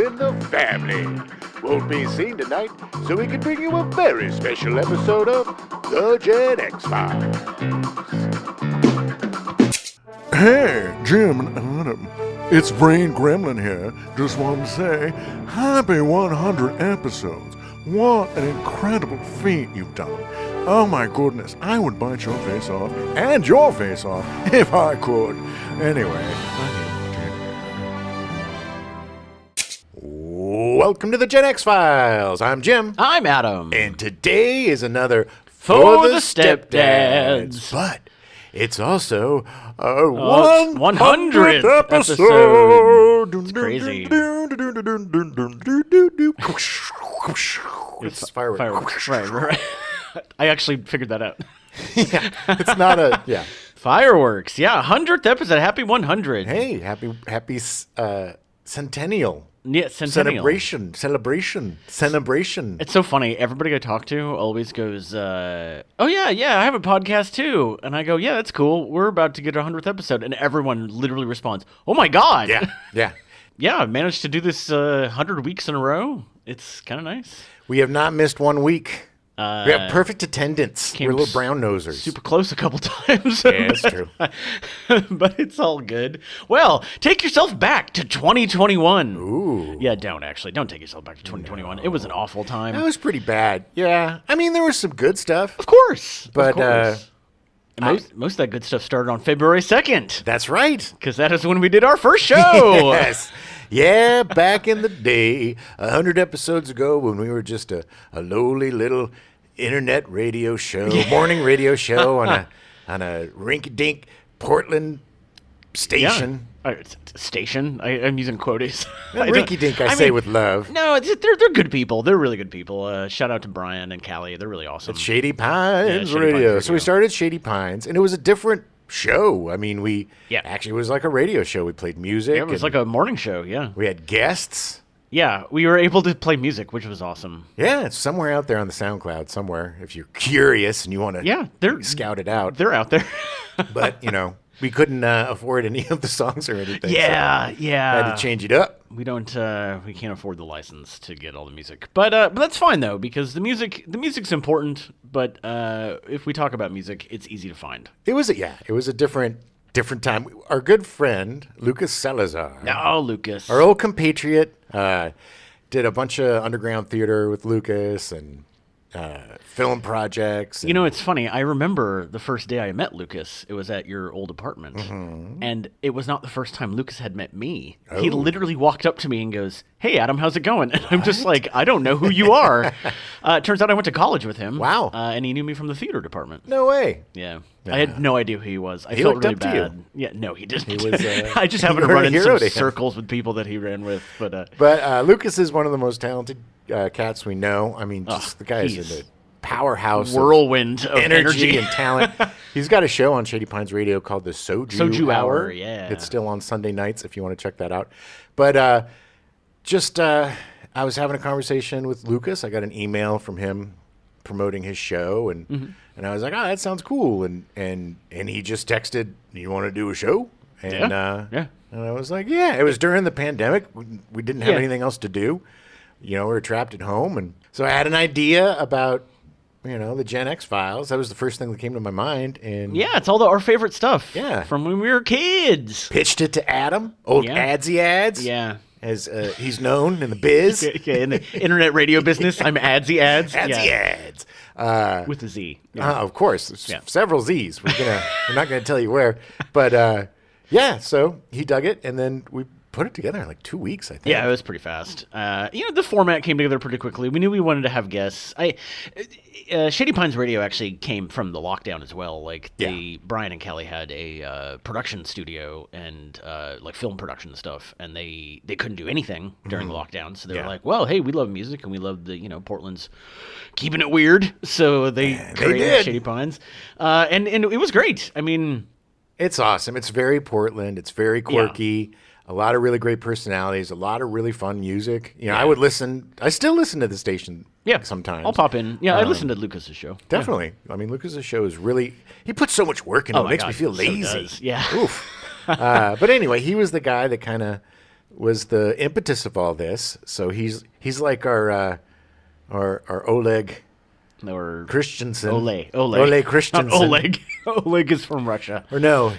in the family. Won't be seen tonight, so we can bring you a very special episode of The Gen X Files. Hey, Jim and Adam. It's Brain Gremlin here. Just want to say, happy 100 episodes. What an incredible feat you've done. Oh my goodness, I would bite your face off, and your face off, if I could. Anyway, Welcome to The Gen X Files. I'm Jim. I'm Adam. And today is another For the Stepdads. But it's also our 100th episode. It's crazy. It's fireworks. Right. I actually figured that out. Yeah, it's not a, yeah. Fireworks. Yeah, 100th episode. Happy 100. Hey, happy centennial. Yeah, centennial. Celebration. It's so funny. Everybody I talk to always goes, oh, yeah, I have a podcast too. And I go, yeah, that's cool. We're about to get our 100th episode. And everyone literally responds, oh, my God. Yeah. Yeah, I managed to do this 100 weeks in a row. It's kind of nice. We have not missed 1 week. We have perfect attendance. We're little brown nosers. Super close a couple times. Yeah, that's true. But it's all good. Well, take yourself back to 2021. Ooh. Yeah, don't take yourself back to 2021. No. It was an awful time. That was pretty bad. Yeah. I mean, there was some good stuff. Of course. But most of that good stuff started on February 2nd. That's right. Because that is when we did our first show. Yes. Yeah, back in the day, 100 episodes ago when we were just a lowly little internet radio show, morning radio show on a rink-a-dink Portland station. Yeah. Station? I'm using quotes. Rinky-dink, I say with love. No, they're good people. They're really good people. Shout out to Brian and Callie. They're really awesome. It's Shady Pines Radio. So we started Shady Pines, and it was a different show. I mean, actually it was like a radio show. We played music. Yeah, it was like a morning show, yeah. We had guests. Yeah, we were able to play music, which was awesome. Yeah, it's somewhere out there on the SoundCloud somewhere if you're curious and you want to scout it out. They're out there. But, we couldn't afford any of the songs or anything. Yeah. Had to change it up. We can't afford the license to get all the music. But that's fine though, because the music's important, but if we talk about music, it's easy to find. It was a different time. Our good friend, Lucas Salazar. Oh, Lucas. Our old compatriot, did a bunch of underground theater with Lucas and film projects. It's funny. I remember the first day I met Lucas. It was at your old apartment. Mm-hmm. And it was not the first time Lucas had met me. Oh. He literally walked up to me and goes, hey, Adam, how's it going? And I'm just like, I don't know who you are. It turns out I went to college with him. Wow. And he knew me from the theater department. No way. Yeah. I had no idea who he was. He felt looked really up bad. To you. Yeah, no, he didn't. He was, I just happened to run in some circles with people that he ran with. But Lucas is one of the most talented cats we know. I mean, just the guy is a powerhouse, whirlwind of energy and talent. He's got a show on Shady Pines Radio called the Soju Hour. Yeah, it's still on Sunday nights if you want to check that out. But I was having a conversation with Lucas. I got an email from him promoting his show, and I was like, oh, that sounds cool. And he just texted, you want to do a show? And and I was like, yeah. It was during the pandemic. We didn't have anything else to do. We were trapped at home, and so I had an idea about the Gen X Files. That was the first thing that came to my mind. And yeah, it's all our favorite stuff. Yeah. From when we were kids. Pitched it to Adam, old Adsy Ads. Yeah. As he's known in the biz. In the internet radio business, I'm Adsy Ads. Adsy Ads. With a Z. Of course. Several Z's. We're not going to tell you where. But so he dug it, and then we put it together in like 2 weeks, I think. Yeah, it was pretty fast. The format came together pretty quickly. We knew we wanted to have guests. Shady Pines Radio actually came from the lockdown as well. Like Brian and Kelly had a production studio and like film production stuff, and they couldn't do anything during the lockdown. So they were like, well, hey, we love music and we love the Portland's keeping it weird. So they created Shady Pines, and it was great. I mean, it's awesome. It's very Portland. It's very quirky. Yeah. A lot of really great personalities, a lot of really fun music. I still listen to the station sometimes. I'll pop in. Yeah, I listen to Lucas's show. Definitely. Yeah. I mean, Lucas's show is really, he puts so much work into it. It makes me feel lazy. So does. Yeah. Oof. But anyway, he was the guy that kind of was the impetus of all this. So he's like our Oleg Or Christensen. Oleg Christensen. Not Oleg. Oleg is from Russia. Or no,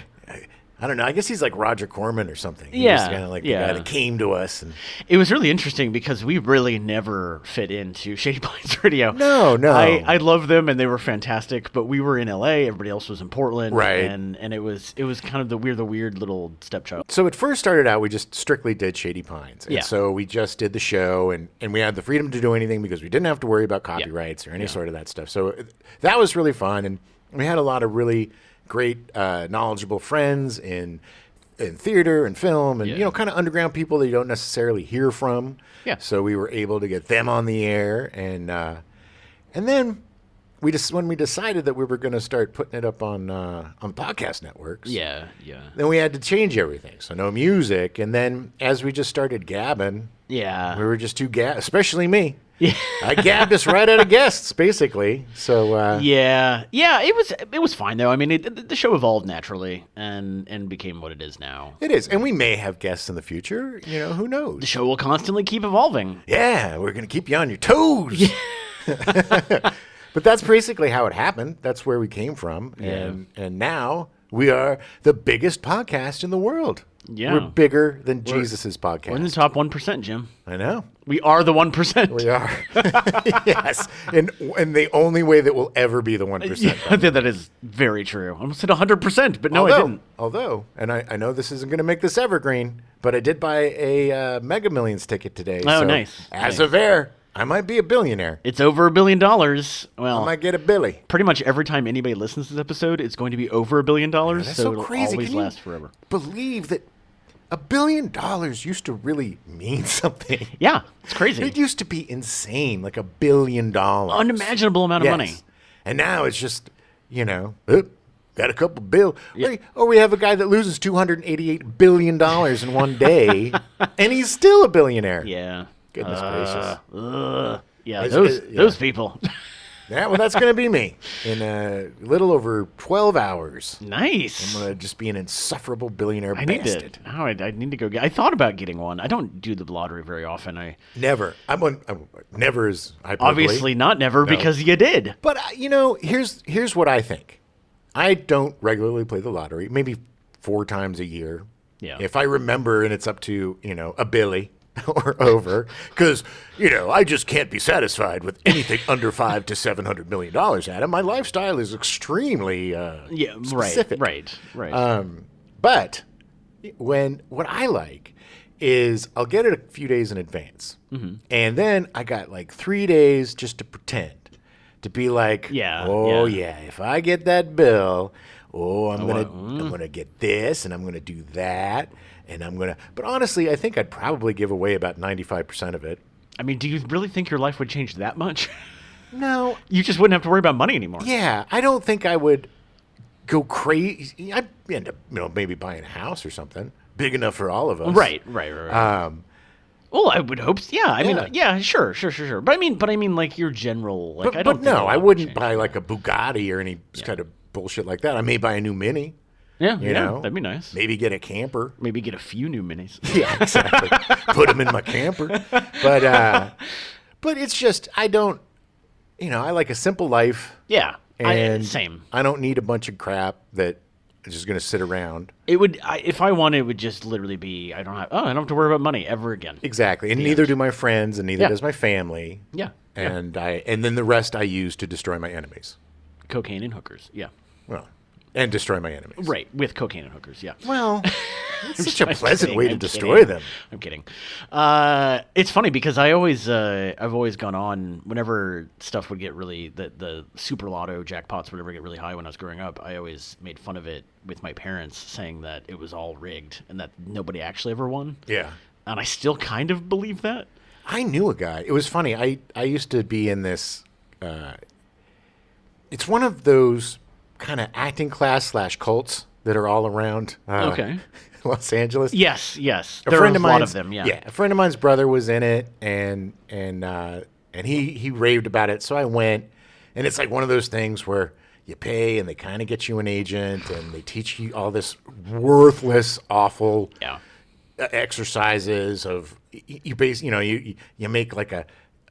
I don't know. I guess he's like Roger Corman or something. He was kind of like the guy that came to us. And it was really interesting because we really never fit into Shady Pines Radio. No. I love them and they were fantastic, but we were in LA. Everybody else was in Portland, right? And it was kind of the weird little stepchild. So it first started out we just strictly did Shady Pines, and so we just did the show, and we had the freedom to do anything because we didn't have to worry about copyrights or any sort of that stuff. So that was really fun, and we had a lot of really great, knowledgeable friends in theater and film, and kind of underground people that you don't necessarily hear from. Yeah. So we were able to get them on the air, and then when we decided that we were going to start putting it up on podcast networks. Yeah. Then we had to change everything, so no music, and then as we just started gabbing, we were just too especially me. Yeah. I gabbed us right out of guests, basically. So it was fine though. I mean, the show evolved naturally and became what it is now. It is, and we may have guests in the future. Who knows? The show will constantly keep evolving. Yeah, we're gonna keep you on your toes. But that's basically how it happened. That's where we came from, and now we are the biggest podcast in the world. Yeah. We're bigger than Jesus' podcast. We're in the top 1%, Jim. I know. We are the 1%. We are. Yes. And the only way that we'll ever be the 1%. Yeah, that is very true. I almost said 100%, but no, I didn't. Although, and I know this isn't going to make this evergreen, but I did buy a Mega Millions ticket today. Oh, so nice. As of air, I might be a billionaire. It's over $1 billion. Well, I might get a Billy. Pretty much every time anybody listens to this episode, it's going to be over $1 billion. That's so crazy. It'll always last forever. Believe that $1 billion used to really mean something. Yeah, it's crazy. It used to be insane, like $1 billion. Unimaginable amount of money. And now it's just, got a couple bill. Yep. Or we have a guy that loses $288 billion in one day, and he's still a billionaire. Yeah. Goodness gracious. Yeah, those people. Yeah, well, that's going to be me in a little over 12 hours. Nice. I'm going to just be an insufferable billionaire bastard. I need to go get. I thought about getting one. I don't do the lottery very often. Never. Never is hyperbole. Obviously not never, because you did. But here's what I think. I don't regularly play the lottery. Maybe 4 times a year. Yeah. If I remember, and it's up to a Billy. Or over, because I just can't be satisfied with anything under $500 to $700 million. Adam, my lifestyle is extremely specific. Right. But what I like is I'll get it a few days in advance, and then I got like 3 days just to pretend, to be like, if I get that bill, I'm gonna get this, and I'm gonna do that. But honestly, I think I'd probably give away about 95% of it. I mean, do you really think your life would change that much? No. You just wouldn't have to worry about money anymore. Yeah, I don't think I would go crazy. I'd end up, maybe buying a house or something big enough for all of us. Right. Well, I would hope. So. Yeah, I mean, sure. But I mean, like your general. I wouldn't buy like a Bugatti or any kind of bullshit like that. I may buy a new Mini. Yeah, that'd be nice. Maybe get a camper. Maybe get a few new minis. Yeah, exactly. Put them in my camper. But it's just I don't. I like a simple life. Yeah, and same. I don't need a bunch of crap that is just going to sit around. It would, if I wanted, it would just literally be I don't have to worry about money ever again. Exactly, and neither do my friends, and neither does my family. Yeah, and then the rest I use to destroy my enemies. Cocaine and hookers. Yeah. Well. And destroy my enemies. Right, with cocaine and hookers, yeah. Well, it's such a pleasant way to destroy them. I'm kidding. It's funny because I've always gone on, whenever stuff would get really, the super lotto jackpots would ever get really high when I was growing up, I always made fun of it with my parents, saying that it was all rigged and that nobody actually ever won. Yeah. And I still kind of believe that. I knew a guy. It was funny. I used to be in this, it's one of those kind of acting class / cults that are all around Los Angeles. Yes. There are a lot of them, Yeah, a friend of mine's brother was in it, and he raved about it, so I went, and it's like one of those things where you pay, and they kind of get you an agent, and they teach you all this worthless, awful exercises of you make like a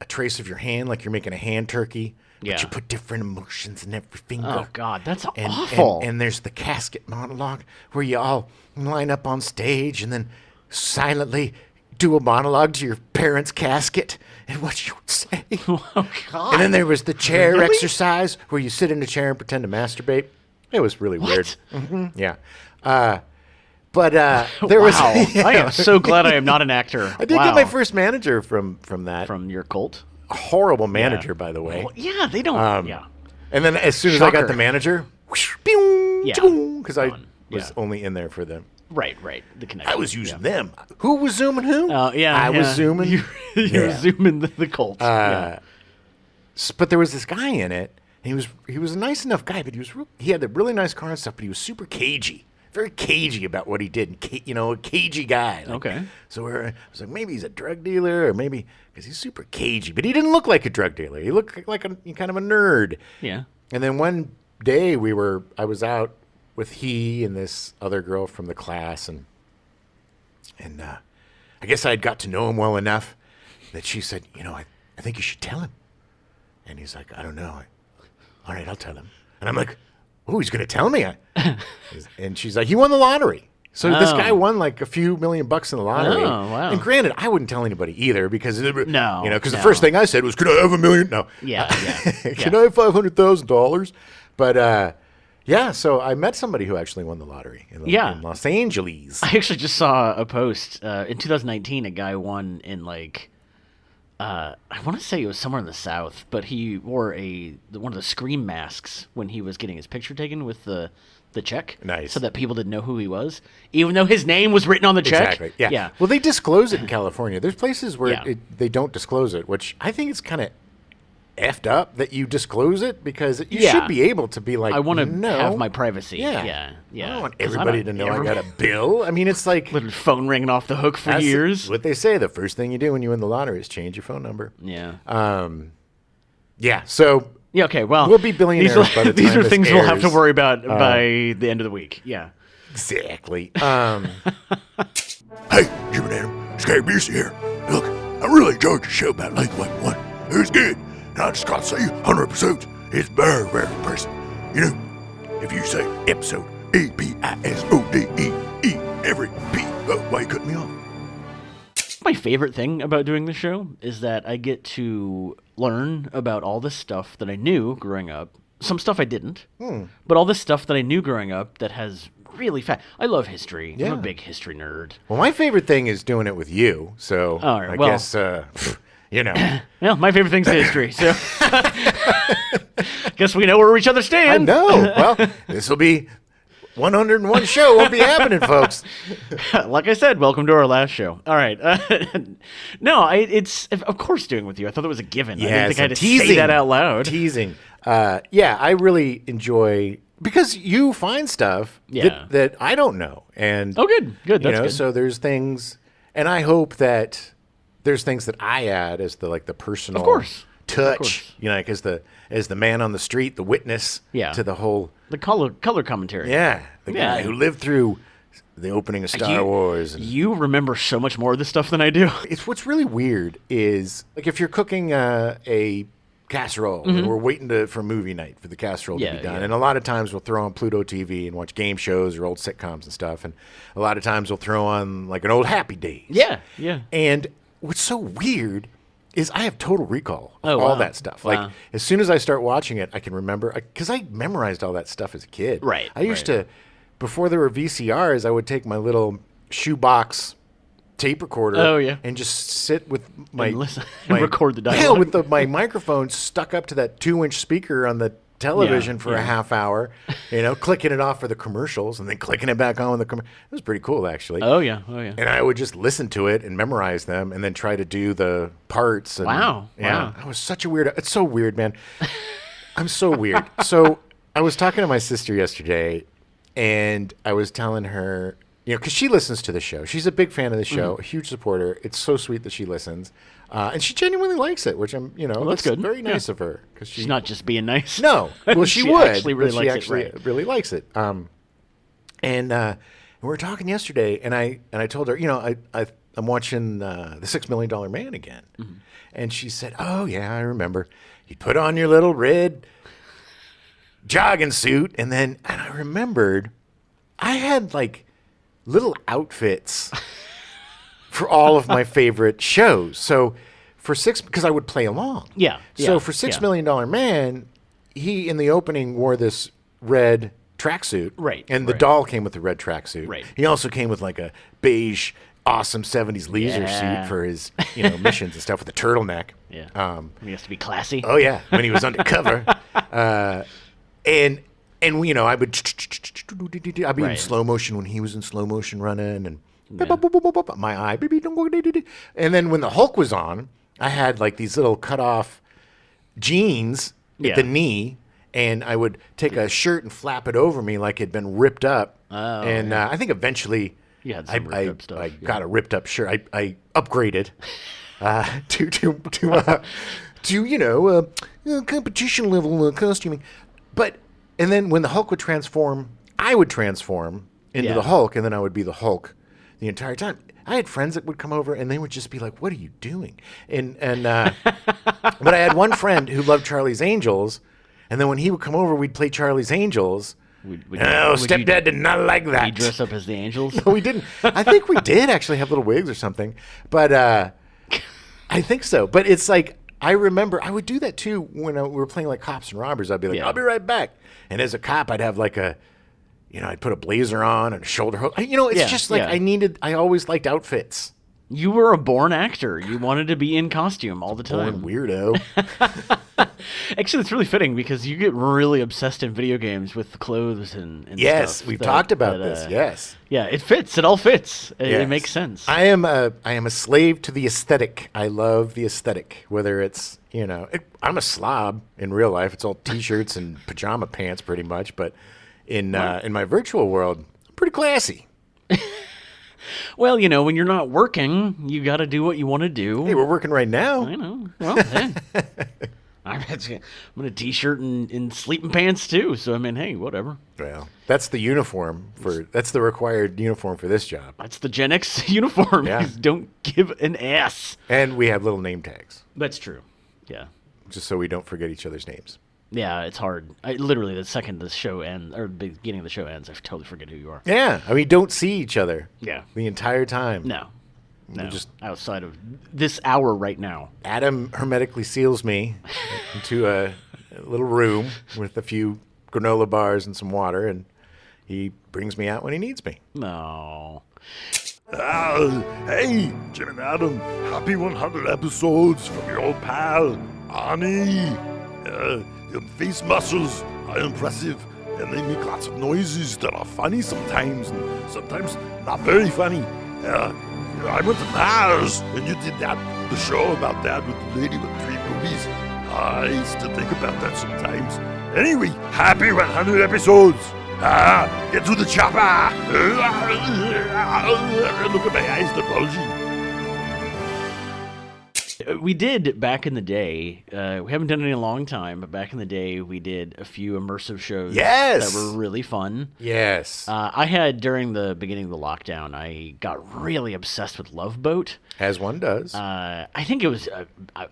trace of your hand, like you're making a hand turkey. Yeah. But you put different emotions in every finger. Oh, God, that's awful. And there's the casket monologue where you all line up on stage and then silently do a monologue to your parents' casket and what you would say. Oh, God. And then there was the chair exercise where you sit in a chair and pretend to masturbate. It was really weird. Mm-hmm. Yeah. But there was. Yeah. I am so glad I am not an actor. I did get my first manager from that. From your cult? A horrible manager, by the way. Well, yeah, they don't. Yeah. And then as soon as I got the manager, because I was only in there for them. Right. The connection. I was using them. Who was zooming who? I was zooming. You were zooming the cult. But there was this guy in it. And he was a nice enough guy, but he had a really nice car and stuff. But he was super cagey, very cagey about what he did. A cagey guy. Okay. So I was like, maybe he's a drug dealer, or maybe because he's super cagey. But he didn't look like a drug dealer. He looked like kind of a nerd. Yeah. And then one day I was out with he and this other girl from the class, and I guess I had got to know him well enough that she said, I think you should tell him. And he's like, I don't know. All right, I'll tell him. And I'm like, oh, he's going to tell me. And she's like, he won the lottery. So this guy won like a few $1 million in the lottery. Oh, wow. And granted, I wouldn't tell anybody either because the first thing I said was, "Can I have $1 million?" No. Yeah. Can I have $500,000? But so I met somebody who actually won the lottery in Los Angeles. I actually just saw a post in 2019. A guy won in I want to say it was somewhere in the South, but he wore one of the Scream masks when he was getting his picture taken with the check. Nice. So that people didn't know who he was, even though his name was written on the check. Exactly. Yeah. Well, they disclose it in California. There's places where they don't disclose it, which I think is kind of effed up that you disclose it because you should be able to be like, I want to have my privacy. Yeah. I don't want everybody to know I got a bill. I mean, it's like little phone ringing off the hook for years. What they say, the first thing you do when you win the lottery is change your phone number. Yeah. So yeah. Okay. Well, we'll be billionaires by the time these are things airs. we'll have to worry about by the end of the week. Yeah. Exactly. Hey, Jim and Adam, Scary Busey here. Look, I really enjoyed your show about Lake 1. It was good. And I just gotta say, 100 episodes is very, very impressive. If you say episode, episode, every P, why you cut me off? My favorite thing about doing the show is that I get to learn about all this stuff that I knew growing up. Some stuff I didn't, but all this stuff that I knew growing up that has really I love history. Yeah. I'm a big history nerd. Well, my favorite thing is doing it with you. So I guess, Well, my favorite thing's history. So guess we know where each other stand. I know. Well, this will be 101 show. Won't be happening, folks. Like I said, welcome to our last show. All right. No, it's of course doing with you. I thought it was a given. I didn't think I had to say that out loud. Teasing. I really enjoy because you find stuff that I don't know. And good. That's good. So there's things, and I hope that there's things that I add as the personal touch, as the man on the street, the witness to the whole color commentary. Yeah, the guy who lived through the opening of Star Wars. You remember so much more of this stuff than I do. It's what's really weird is like if you're cooking a casserole, and we're waiting for movie night for the casserole to be done, and a lot of times we'll throw on Pluto TV and watch game shows or old sitcoms and stuff, and a lot of times we'll throw on like an old Happy Days. Yeah. And what's so weird is I have total recall of wow. all that stuff. Like, as soon as I start watching it, I can remember, because I memorized all that stuff as a kid. Right. I used to, before there were VCRs, I would take my little shoebox tape recorder and just sit with my... listen and record the dialogue. Yeah, with my microphone stuck up to that 2-inch speaker on the television for a half hour, clicking it off for the commercials and then clicking it back on with the commercials. It was pretty cool, actually. Oh, yeah. And I would just listen to it and memorize them and then try to do the parts. And, wow. I was such a weirdo. It's so weird, man. I'm so weird. So I was talking to my sister yesterday and I was telling her, because she listens to the show. She's a big fan of the show, a huge supporter. It's so sweet that she listens. And she genuinely likes it, which I'm, that's good. Very nice of her. Cause she's not just being nice. No. Well, she would. Actually really likes really likes it. And we were talking yesterday, and I told her, I'm watching the $6 Million Man again, and she said, "Oh yeah, I remember. You put on your little red jogging suit, and I remembered I had like little outfits for all of my favorite shows. So because I would play along. Yeah. So for $6 Million Man, he in the opening wore this red tracksuit. Right. And the doll came with the red tracksuit. Right. He also came with like a beige, awesome 70s leisure suit for his missions and stuff with a turtleneck. Yeah. He has to be classy. Oh yeah, when he was undercover. And I would I'd be in slow motion when he was in slow motion running, and my eye, and then when the Hulk was on, I had like these little cut off jeans at the knee, and I would take a shirt and flap it over me like it'd been ripped up. I think eventually you had some ripped up stuff. I got a ripped up shirt. I upgraded to competition level costuming. And then when the Hulk would transform, I would transform into the Hulk, and then I would be the Hulk the entire time. I had friends that would come over, and they would just be like, "What are you doing?" But I had one friend who loved Charlie's Angels, and then when he would come over, we'd play Charlie's Angels. Stepdad did not like that. Did you dress up as the Angels? No, we didn't. I think we did actually have little wigs or something, but I think so. But it's like, I remember I would do that too when we were playing like cops and robbers. I'd be like, "I'll be right back." And as a cop, I'd have like I'd put a blazer on and a shoulder hook. It's just like I always liked outfits. You were a born actor. You wanted to be in costume all the time. Born weirdo. Actually, it's really fitting because you get really obsessed in video games with the clothes and yes, stuff. We've talked about this. Yes. Yeah, it fits. It all fits. It makes sense. I am a slave to the aesthetic. I love the aesthetic. Whether it's I'm a slob in real life. It's all t-shirts and pajama pants pretty much. But in my virtual world, I'm pretty classy. Well, when you're not working, you got to do what you want to do. Hey, we're working right now. I know. Well, hey. I'm in a t-shirt and sleeping pants too. So hey, whatever. Well, that's the uniform that's the required uniform for this job. That's the Gen X uniform. Yeah. Don't give an ass. And we have little name tags. That's true. Yeah. Just so we don't forget each other's names. Yeah, it's hard. Literally, the second the show ends, or the beginning of the show ends, I totally forget who you are. Yeah, don't see each other. Yeah. The entire time. No, just outside of this hour right now. Adam hermetically seals me into a little room with a few granola bars and some water, and he brings me out when he needs me. No. Hey, Jim and Adam, happy 100 episodes from your old pal, Arnie. Your face muscles are impressive, and they make lots of noises that are funny sometimes, and sometimes not very funny. I went to Mars, and you did the show about that with the lady with 3 boobies. I still think about that sometimes. Anyway, happy 100 episodes. Get to the chopper. Look at my eyes, they're bulging. We did back in the day. We haven't done it in a long time, but back in the day, we did a few immersive shows that were really fun. Yes. I had, during the beginning of the lockdown, I got really obsessed with Love Boat. As one does. I think it was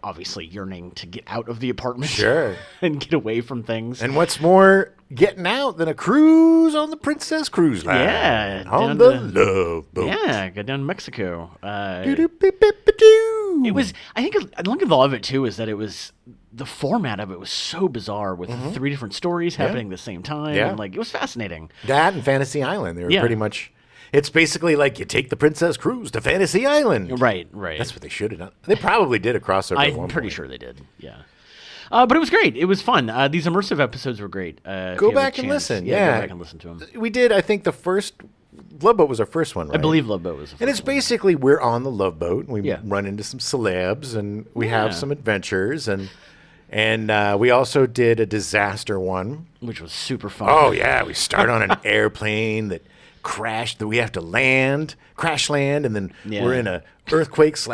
obviously yearning to get out of the apartment. Sure. And get away from things. And what's more getting out than a cruise on the Princess Cruise Line? Yeah. On the Love Boat. Yeah, go down to Mexico. It was, I think, I look at the love of it too, is that it was, the format of it was so bizarre with 3 different stories happening at the same time. Yeah. And it was fascinating. That and Fantasy Island. They were pretty much, it's basically like you take the Princess Cruise to Fantasy Island. Right. That's what they should have done. They probably did a crossover at one I'm pretty point. sure they did, yeah. But it was great. It was fun. These immersive episodes were great. Go back and listen. Yeah, go back and listen to them. We did, I think, the first Love Boat was our first one, right? I believe Love Boat was the first And it's one. basically we're on the Love Boat, and we run into some celebs, and we have some adventures, and we also did a disaster one. Which was super fun. Oh, yeah. We start on an airplane that crashed, that we have to crash land, and then we're in a earthquake /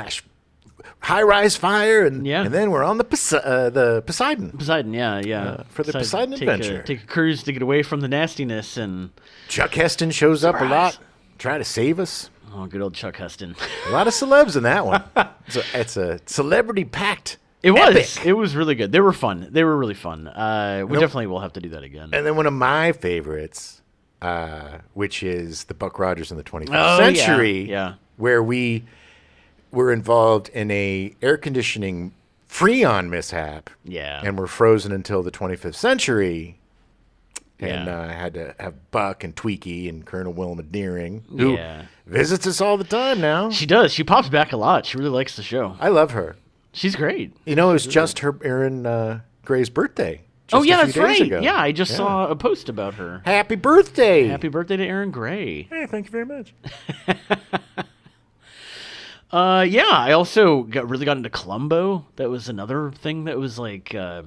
high-rise fire, and then we're on the Poseidon. Poseidon, yeah. For the Poseidon adventure. Take a cruise to get away from the nastiness, and Chuck Heston shows up a lot. try to save us. Oh, good old Chuck Heston. A lot of celebs in that one. It's a celebrity-packed It was. epic. It was really good. They were fun. They were really fun. We definitely will have to do that again. And then one of my favorites, which is the Buck Rogers in the 21st Century, yeah. where we were involved in a air conditioning Freon mishap. Yeah. And were frozen until the 25th century. And Yeah. I had to have Buck and Tweaky and Colonel Wilma Deering, who Yeah. visits us all the time now. She does. She pops back a lot. She really likes the show. I love her. She's great. You know, it was just her Aaron Gray's birthday. Just Yeah, a few that's days right. ago. Yeah, I just saw a post about her. Happy birthday! Happy birthday to Aaron Gray. Hey, thank you very much. Yeah, I also really got into Columbo. That was another thing that was like, I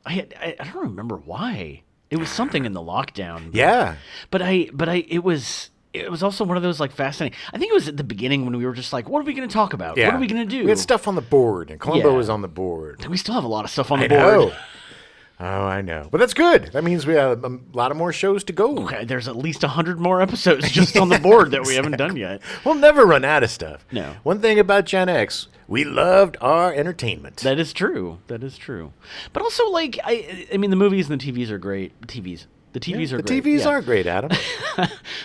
don't remember why. It was something in the lockdown. Yeah. But it was also one of those like fascinating. I think it was at the beginning when we were just like, what are we going to talk about? Yeah. What are we going to do? We had stuff on the board, and Columbo Yeah. was on the board. We still have a lot of stuff on the I board. know. Oh, I know. But that's good. That means we have a lot of more shows to go. Okay, there's at least 100 more episodes just on the board that we haven't done yet. We'll never run out of stuff. No. One thing about Gen X, we loved our entertainment. That is true. That is true. But also, like, I mean, the movies and the TVs are great. The TVs are the great. TVs Yeah. are great, Adam.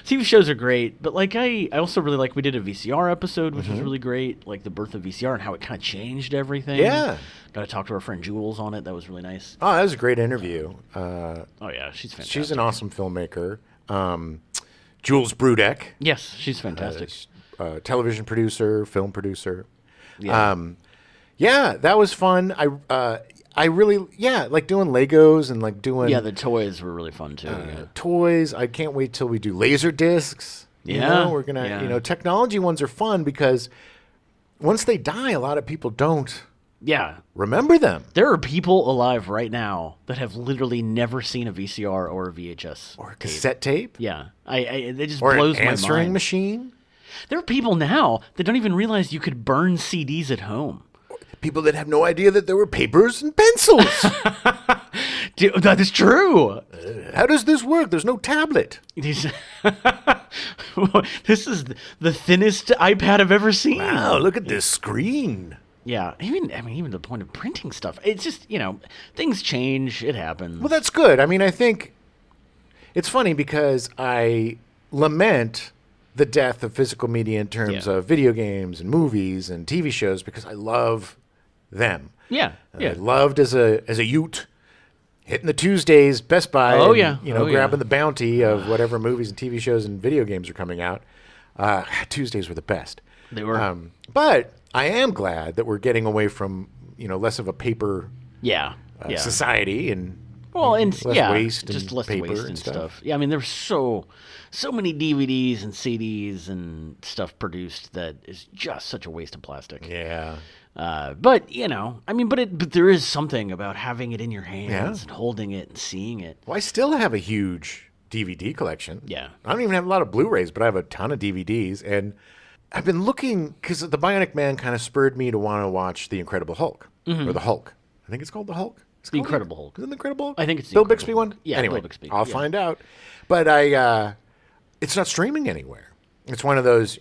TV shows are great, but like I also really like we did a VCR episode, which was really great, like the birth of VCR and how it kind of changed everything. Yeah. Got to talk to our friend Jules on it. That was really nice. Oh, that was a great interview. Oh yeah, she's fantastic. She's an awesome filmmaker. Jules Brudeck, Yes, she's fantastic. television producer, film producer. Yeah. Yeah, that was fun. I really like doing Legos and like doing Yeah, the toys were really fun too. Yeah. toys. I can't wait till we do laser discs. You Yeah, know, we're gonna yeah. technology ones are fun because once they die, a lot of people don't Yeah. remember them. There are people alive right now that have literally never seen a VCR or a VHS Or a cassette tape. Yeah, it just Or blows an my answering mind. machine. There are people now that don't even realize you could burn CDs at home. People that have no idea that there were papers and pencils. Dude, that is true. How does this work? There's no tablet. This is the thinnest iPad I've ever seen. Wow, look at this screen. Yeah, even the point of printing stuff. It's just, things change. It happens. Well, that's good. I mean, I think it's funny because I lament the death of physical media in terms Yeah. of video games and movies and TV shows because I love them. Yeah, yeah. I loved as a youth hitting the Tuesdays, Best Buy. Oh, and, yeah. Oh, yeah. grabbing the bounty of whatever movies and TV shows and video games are coming out. Tuesdays were the best. They were. But I am glad that we're getting away from less of a paper Yeah. society and Well, and less waste just and less paper waste and and stuff. stuff. Yeah, I mean, there's so many DVDs and CDs and stuff produced that is just such a waste of plastic. Yeah. But but there is something about having it in your hands and holding it and seeing it. Well, I still have a huge DVD collection. Yeah. I don't even have a lot of Blu-rays, but I have a ton of DVDs. And I've been looking, because The Bionic Man kind of spurred me to want to watch The Incredible Hulk. Or The Hulk. I think it's called The Hulk. It's The called Incredible Hulk. Is it The Incredible Hulk? I think it's The Bill Incredible Bixby Hulk. one? Yeah, Anyway, Bill Bixby, I'll yeah. find out. But it's not streaming anywhere. It's one of those,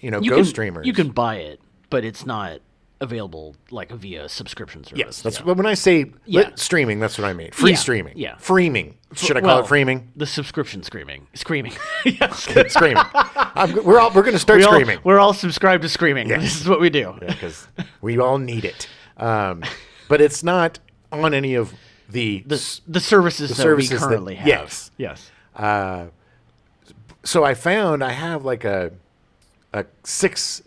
streamers. You can buy it, but it's not available like via subscription service. Yes, that's yeah. when I say Yeah. streaming. That's what I mean. Free Yeah, streaming. yeah. Freeming. Should I call it freeming? The subscription screaming. Yes. Screaming. We're going to start screaming. We're all subscribed to screaming. This is what we do. Because we all need it. But it's not on any of the services that we currently have. Yes. Yes. So I found I have like a 6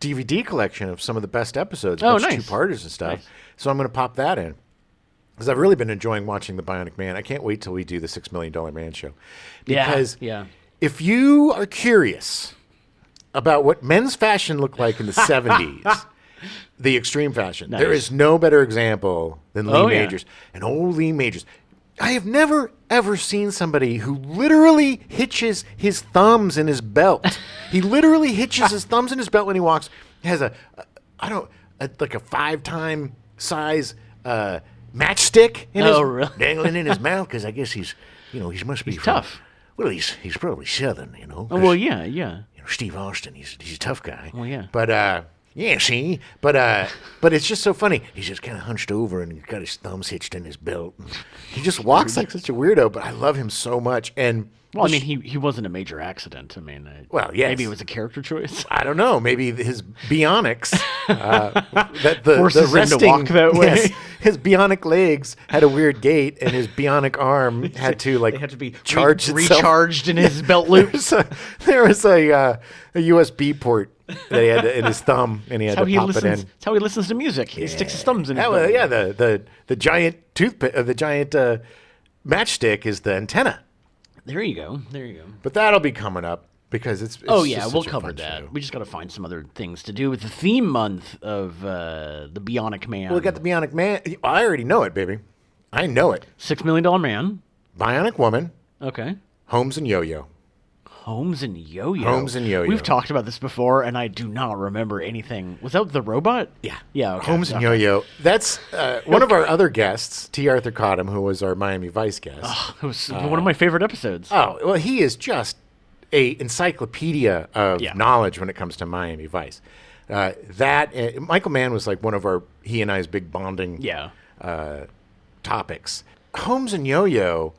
DVD collection of some of the best episodes, Oh, bunch of nice. two-parters and stuff. Nice. So I'm going to pop that in. Because I've really been enjoying watching The Bionic Man. I can't wait till we do the $6 Million Man show. Because yeah. if you are curious about what men's fashion looked like in the 70s, the extreme fashion, there Nice. is no better example than Lee Oh, yeah. Majors. And old Lee Majors. I have never, ever seen somebody who literally hitches his thumbs in his belt. He literally hitches his thumbs in his belt when he walks. He has like a 5-time size matchstick in really? dangling in his mouth because I guess he must be He's tough. Well, he's probably Southern, Oh, well, yeah. Steve Austin, he's a tough guy. Well, yeah. But yeah, see, but it's just so funny. He's just kind of hunched over and he's got his thumbs hitched in his belt. He just walks like such a weirdo, but I love him so much. And well, I mean, he wasn't a major accident. I mean, well, yes. Maybe it was a character choice. I don't know. Maybe his bionics, that Forces him to walk that way. Yes, his bionic legs had a weird gait, and his bionic arm had to They had to be recharged in his belt loops. There was a USB port that he had in his thumb, and he had to pop it in. That's how he listens to music. He sticks his thumbs in his belt. Yeah, the giant toothpick, the giant matchstick is the antenna. There you go. But that'll be coming up because it's oh yeah, just we'll such a cover fun that. show. We just got to find some other things to do with the theme month of the Bionic Man. Well, we got the Bionic Man. I already know it, baby. I know it. $6 Million Man. Bionic Woman. Okay. Holmes and Yo-Yo. Holmes and Yo-Yo. Holmes and Yo-Yo. We've talked about this before, and I do not remember anything. Was that the robot? Yeah. Yeah. Okay. Holmes and Yo-Yo. That's one of our other guests, T. Arthur Cottam, who was our Miami Vice guest. Oh, it was one of my favorite episodes. Oh, well, he is just a encyclopedia of knowledge when it comes to Miami Vice. Michael Mann was like one of he and I's big bonding topics. Holmes and Yo-Yo,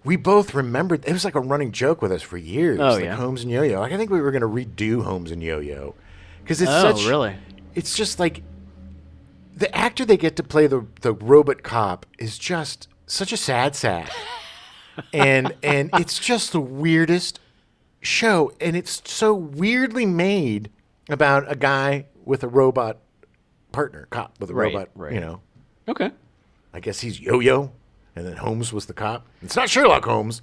we both remembered. It was like a running joke with us for years. Oh, like yeah. Holmes and Yo-Yo. Like, I think we were going to redo Holmes and Yo-Yo because it's really? It's just like the actor they get to play the robot cop is just such a sad sack, and it's just the weirdest show, and it's so weirdly made about a guy with a robot partner, cop with a robot. Right. You know. Okay. I guess he's Yo-Yo, and then Holmes was the cop. It's not Sherlock Holmes,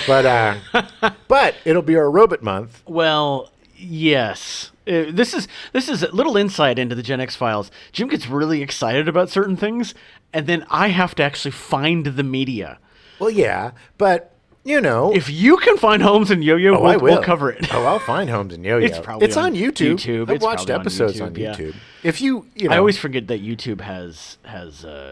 but it'll be our robot month. Well, yes. This is a little insight into the Gen X files. Jim gets really excited about certain things, and then I have to actually find the media. Well, yeah, but you know, if you can find Holmes and Yo-Yo, we'll cover it. Oh, I'll find Holmes and Yo-Yo. It's on YouTube. I've It's watched probably episodes on YouTube. If you know, I always forget that YouTube has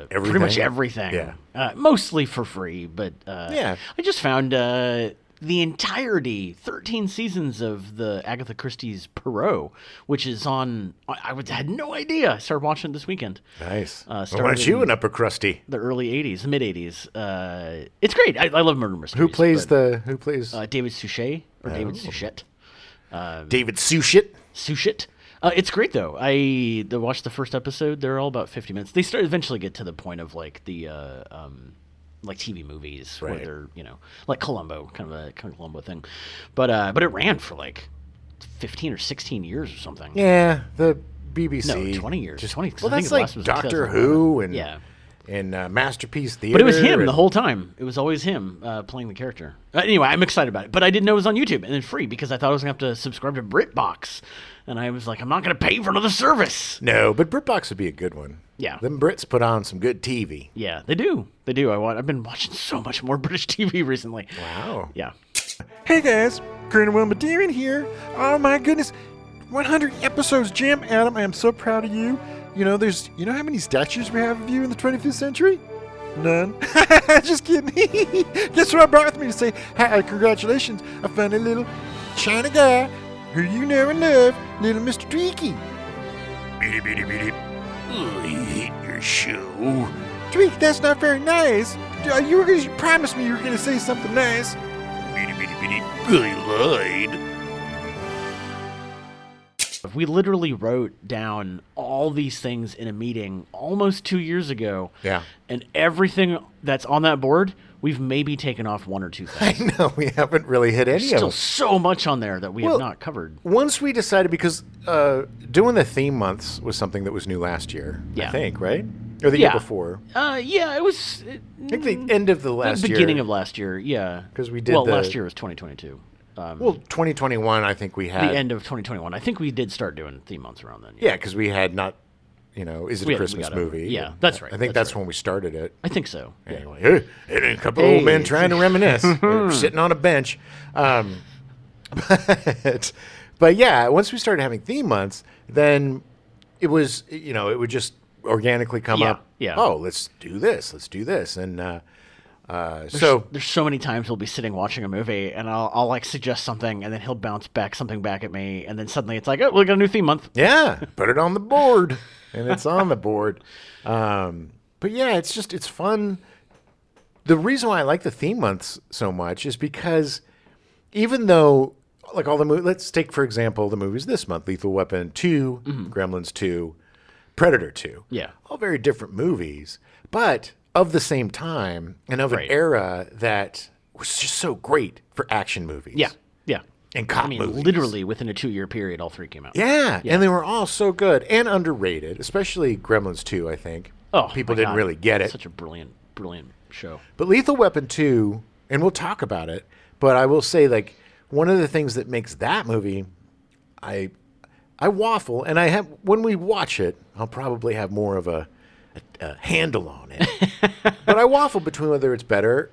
pretty much everything. Yeah. Mostly for free, but yeah. I just found the entirety, 13 seasons of the Agatha Christie's Poirot, which is on. I had no idea. I started watching it this weekend. Nice. Why don't you an upper crusty? The early 80s, the mid 80s. It's great. I love murder mysteries. Who plays David Suchet or David Suchet? David Suchet. Suchet. It's great though. I watched the first episode. They're all about 50 minutes. They eventually get to the point of like the like TV movies where they're like Columbo, kind of a Columbo thing, but it ran for like 15 or 16 years or something. Yeah, the BBC. No, 20 years. 20. Well, that's like Doctor Who and Masterpiece Theater. But it was him the whole time. It was always him playing the character. Anyway, I'm excited about it. But I didn't know it was on YouTube and then free because I thought I was going to have to subscribe to BritBox. And I was like, I'm not going to pay for another service. No, but BritBox would be a good one. Yeah. Them Brits put on some good TV. Yeah, they do. They do. I've been watching so much more British TV recently. Wow. Yeah. Hey guys, Colonel Wilmadarian here. Oh my goodness, 100 episodes, Jim. Adam, I am so proud of you. You know how many statues we have of you in the 25th century? None. Just kidding. Guess what I brought with me to say hi, congratulations. I found a little China guy who you know and love, little Mr. Tweaky. Beady, beady, beady. Oh, you hate your show. Tweak, that's not very nice. You promised me you were going to say something nice. Beady, beady, beady. I lied. We literally wrote down all these things in a meeting almost 2 years ago. Yeah. And everything that's on that board, we've maybe taken off one or two things. I know, we haven't really hit any of them. Still so much on there that we have not covered. Once we decided, because doing the theme months was something that was new last year, I think, right? Or the year before. Yeah, it was... I think the end of the last year. Beginning of last year, yeah. Because we did last year was 2022. 2021, I think we had... The end of 2021. I think we did start doing theme months around then. Yeah, because we had not... is it a Christmas movie? Yeah, that's right. I think that's when we started it. I think so. Anyway, and a couple old men trying to reminisce. They're sitting on a bench. But yeah, once we started having theme months, then it was, it would just organically come up. Yeah. Oh, let's do this. Let's do this. And There's so many times we'll be sitting watching a movie, and I'll like suggest something, and then he'll bounce something back at me, and then suddenly it's like, oh, we got a new theme month. Yeah, put it on the board, and it's on the board. But yeah, it's fun. The reason why I like the theme months so much is because even though, like all the movies, let's take for example the movies this month: Lethal Weapon 2, Gremlins 2, Predator 2. Yeah, all very different movies, but of the same time and of an era that was just so great for action movies. Yeah, yeah. And cop movies. Literally within a 2-year period, all three came out. Yeah, and they were all so good and underrated, especially Gremlins 2, I think. Oh, people didn't really get it. Such a brilliant show. But Lethal Weapon 2, and we'll talk about it, but I will say, like, one of the things that makes that movie, I waffle, and when we watch it, I'll probably have more of a handle on it. But I waffle between whether it's better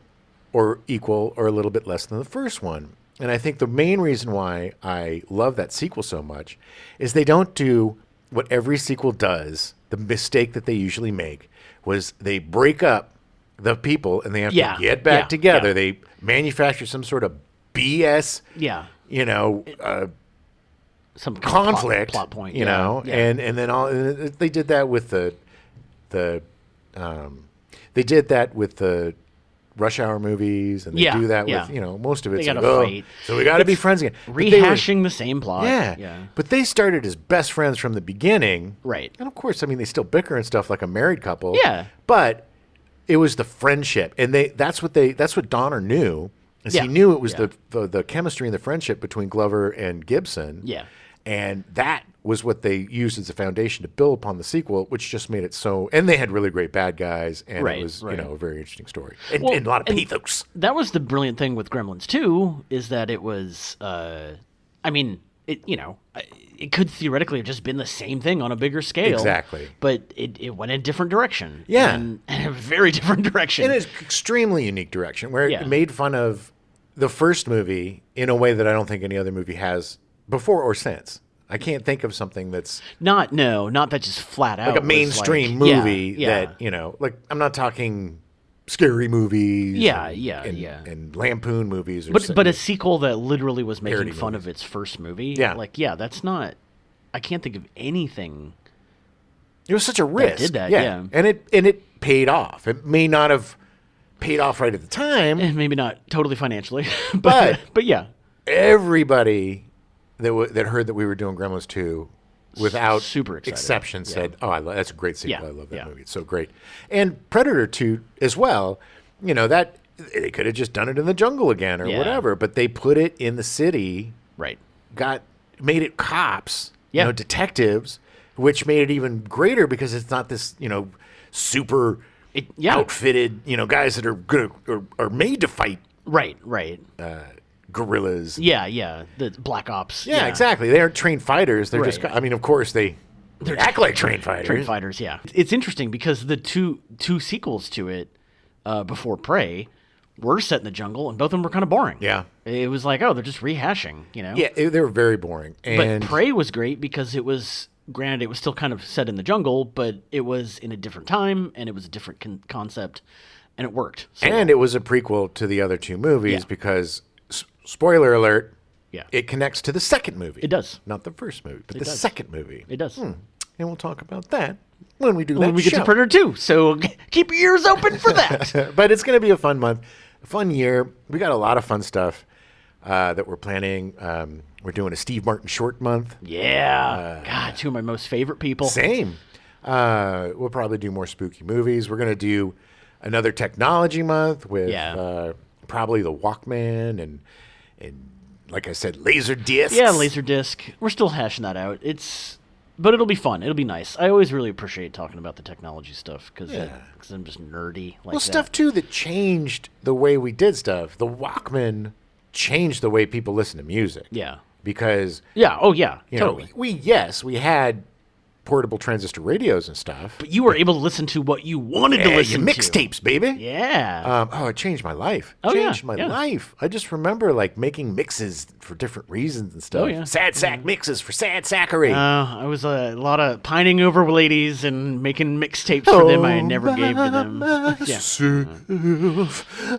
or equal or a little bit less than the first one. And I think the main reason why I love that sequel so much is they don't do what every sequel does. The mistake that they usually make was they break up the people and they have to get back together. Yeah. They manufacture some sort of BS, some conflict, plot point, and then they did that with the Rush Hour movies, and they do that with most of it's like, fight. So we got to be friends again. Rehashing the same plot. Yeah, but they started as best friends from the beginning, right? And of course, I mean, they still bicker and stuff like a married couple. Yeah, but it was the friendship, and that's what Donner knew. Is he knew it was the chemistry and the friendship between Glover and Gibson. Yeah. And that was what they used as a foundation to build upon the sequel, which just made it so. And they had really great bad guys, and it was a very interesting story and a lot of pathos. That was the brilliant thing with Gremlins 2 is that it was, it could theoretically have just been the same thing on a bigger scale. Exactly. But it went a different direction. Yeah. And a very different direction. In an extremely unique direction, where it made fun of the first movie in a way that I don't think any other movie has before or since. I can't think of something that's not that just flat out like a mainstream movie that like I'm not talking scary movies, and lampoon movies, but a sequel that literally was making fun of its first movie. That's not. I can't think of anything. It was such a risk. That did that, and it paid off. It may not have paid off right at the time, and maybe not totally financially, but yeah, everybody that heard that we were doing Gremlins 2 without super exception said, "Oh, that's a great sequel. I love that movie. It's so great." And Predator 2 as well. That they could have just done it in the jungle again or whatever, but they put it in the city. Right. Made it cops, detectives, which made it even greater because it's not this, super outfitted, guys that are good are made to fight. Right. Guerrillas. The Black Ops. Yeah, exactly. They aren't trained fighters. They're just, of course, they act like trained fighters. Trained fighters, yeah. It's interesting because the two sequels to it before Prey were set in the jungle, and both of them were kind of boring. Yeah. It was like, they're just rehashing, Yeah, they were very boring. But Prey was great because it was, granted, it was still kind of set in the jungle, but it was in a different time, and it was a different concept, and it worked. And it was a prequel to the other two movies because... Spoiler alert. Yeah. It connects to the second movie. It does. Not the first movie, but second movie. It does. And we'll talk about that when we do that when we get to Predator 2. So keep your ears open for that. But it's going to be a fun month, a fun year. We got a lot of fun stuff that we're planning. We're doing a Steve Martin short month. Yeah. God, two of my most favorite people. Same. We'll probably do more spooky movies. We're going to do another technology month with probably the Walkman and like I said, laser discs. Yeah, laser disc. We're still hashing that out. But it'll be fun. It'll be nice. I always really appreciate talking about the technology stuff because I'm just nerdy like that. Stuff too that changed the way we did stuff. The Walkman changed the way people listen to music. Yeah. Because totally. We had portable transistor radios and stuff. But you were able to listen to what you wanted to listen to. Mixtapes, baby. Yeah. It changed my life. Oh, changed my life. I just remember like making mixes for different reasons and stuff. Oh, yeah. Sad sack mixes for sad sackery. I was a lot of pining over ladies and making mixtapes for them I never gave to them. Myself,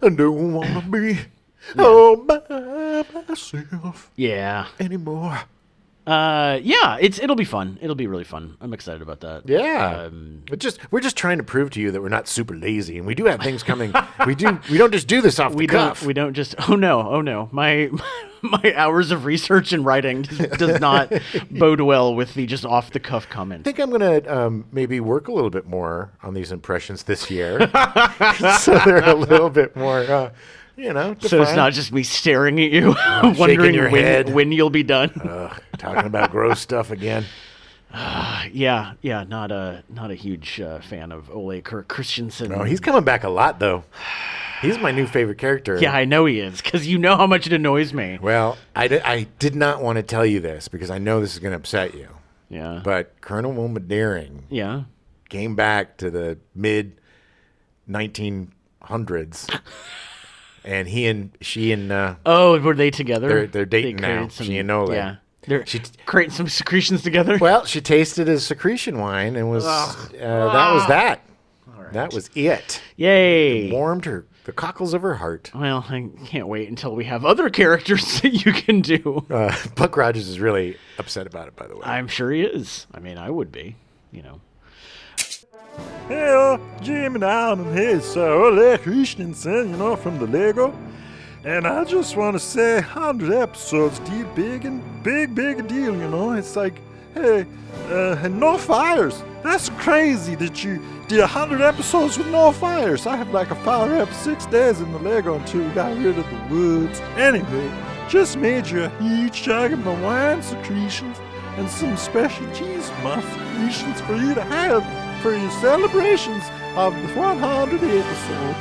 I don't want to be all by myself anymore. It'll be fun. It'll be really fun. I'm excited about that. Yeah. We're just trying to prove to you that we're not super lazy, and we do have things coming. we don't just do this off the cuff. We don't just. Oh no. My hours of research and writing does not bode well with the just off the cuff comment. I think I'm gonna maybe work a little bit more on these impressions this year, so they're a little bit more. Defined. So it's not just me staring at you, wondering when you'll be done. Talking about gross stuff again. Not a huge fan of Ole Christensen. No, he's coming back a lot though. He's my new favorite character. Yeah, I know he is, because you know how much it annoys me. Well, I did not want to tell you this because I know this is going to upset you. Yeah. But Colonel Wilma Deering came back to the mid-1900s. And she and were they together? They're dating now. She and Ole. Yeah, they're creating some secretions together. Well, she tasted his secretion wine and was that was that. Right. That was it. Yay! It warmed the cockles of her heart. Well, I can't wait until we have other characters that you can do. Buck Rogers is really upset about it, by the way. I'm sure he is. I mean, I would be. Hey, Jim and Alan here, so Ole Christensen, from the Lego. And I just want to say 100 episodes, big a deal, It's like, hey, and no fires. That's crazy that you did 100 episodes with no fires. I had like a fire every 6 days in the Lego until we got rid of the woods. Anyway, just made you a huge jug of my wine secretions and some special cheese moss secretions for you to have for your celebrations of the 100th episode.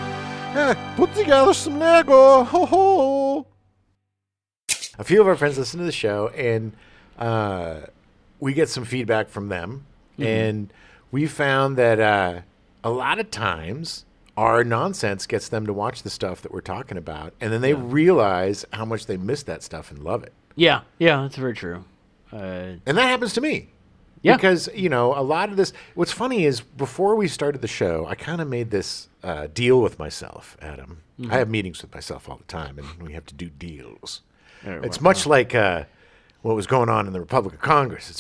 Put together some Lego. Ho ho! A few of our friends listen to the show, and we get some feedback from them. Mm-hmm. And we found that a lot of times our nonsense gets them to watch the stuff that we're talking about, and then they realize how much they miss that stuff and love it. Yeah, that's very true. And that happens to me. Yeah. Because, a lot of this, what's funny is before we started the show, I kind of made this deal with myself, Adam. Mm-hmm. I have meetings with myself all the time, and we have to do deals. It's much like what was going on in the Republic of Congress.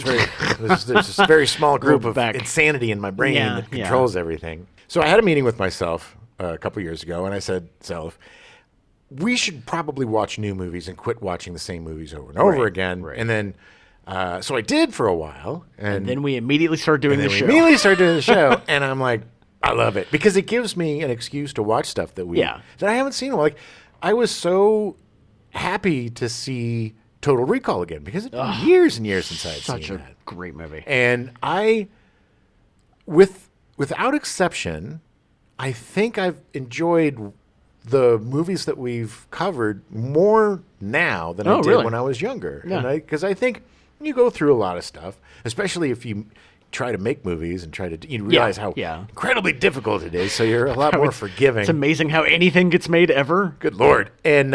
There's this very small group of insanity in my brain that controls everything. So I had a meeting with myself a couple years ago, and I said, Self, we should probably watch new movies and quit watching the same movies over and over again. Right. And then... so I did for a while. And then we immediately started doing the show. And I'm like, I love it. Because it gives me an excuse to watch stuff that I haven't seen. Like, I was so happy to see Total Recall again. Because it's been years and years since I had seen that. Such a great movie. And without exception, I think I've enjoyed the movies that we've covered more now than I did when I was younger. Yeah. Because I think... you go through a lot of stuff, especially if you try to make movies and you realize how incredibly difficult it is. So you're a lot more forgiving. It's amazing how anything gets made ever. Good Lord. And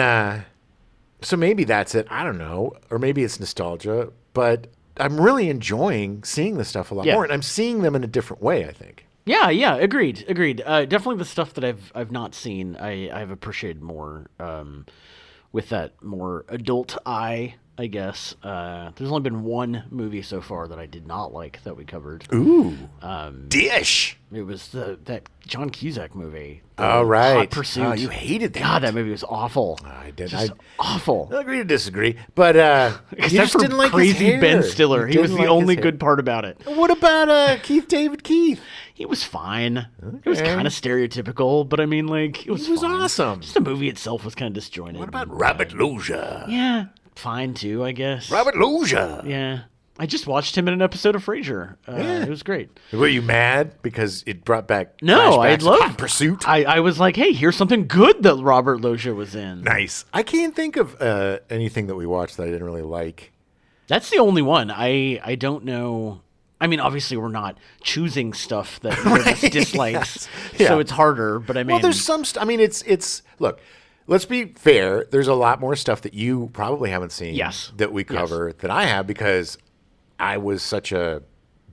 so maybe that's it. I don't know. Or maybe it's nostalgia. But I'm really enjoying seeing this stuff a lot more. And I'm seeing them in a different way, I think. Yeah. Agreed. Definitely the stuff that I've not seen, I've appreciated more with that more adult eye. I guess. There's only been one movie so far that I did not like that we covered. Ooh. Dish. It was that John Cusack movie. Oh, right. Hot Pursuit. Oh, you hated that. God, that movie was awful. I did. Just awful. I agree to disagree. But you just didn't like crazy his hair. Ben Stiller. He was the only good part about it. What about Keith? He was fine. Okay. It was kind of stereotypical, but I mean, like, it was awesome. Just the movie itself was kind of disjointed. What about Robert Loggia? Yeah. Fine too, I guess. Robert Loggia. Yeah. I just watched him in an episode of Frasier. It was great. Were you mad because it brought back I loved Hot Pursuit? I was like, hey, here's something good that Robert Loggia was in. Nice. I can't think of anything that we watched that I didn't really like. That's the only one. I don't know. I mean, obviously, we're not choosing stuff that one of us dislikes, Yes. so Yeah. it's harder. But I mean, Well, there's some. I mean, it's look. Let's be fair. There's a lot more stuff that you probably haven't seen. Yes. That we cover that I have because I was such a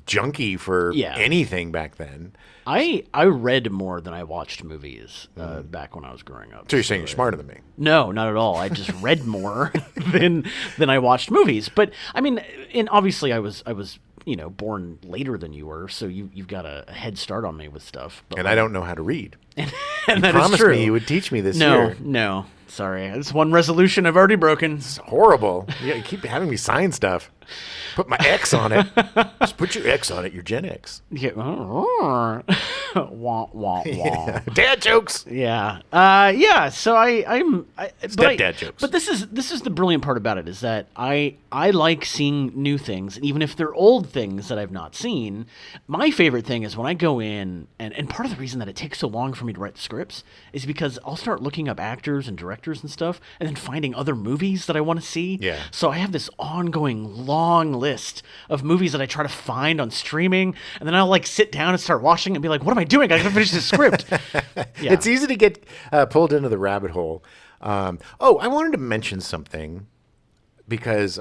junkie for anything back then. I read more than I watched movies back when I was growing up. So you're saying you're smarter than me? No, not at all. I just read more than I watched movies. But I mean, and obviously I was born later than you were, so you've got a head start on me with stuff. But And I don't know how to read. and You that is promised true. me you would teach me this year. No, sorry. That's one resolution I've already broken. It's horrible. You keep having me sign stuff. Put my X on it. Just put your X on it. You're Gen X. Yeah. Wah, wah, wah. Dad jokes. Yeah. So I'm Stepdad jokes. But this is the brilliant part about it is that I like seeing new things, and even if they're old things that I've not seen. My favorite thing is when I go in, and part of the reason that it takes so long for me to write the scripts is because I'll start looking up actors and directors and stuff, and then finding other movies that I want to see. Yeah. So I have this ongoing long list of movies that I try to find on streaming, and then I'll like sit down and start watching and be like, what am I doing? I gotta finish this script. Yeah. It's easy to get pulled into the rabbit hole. I wanted to mention something because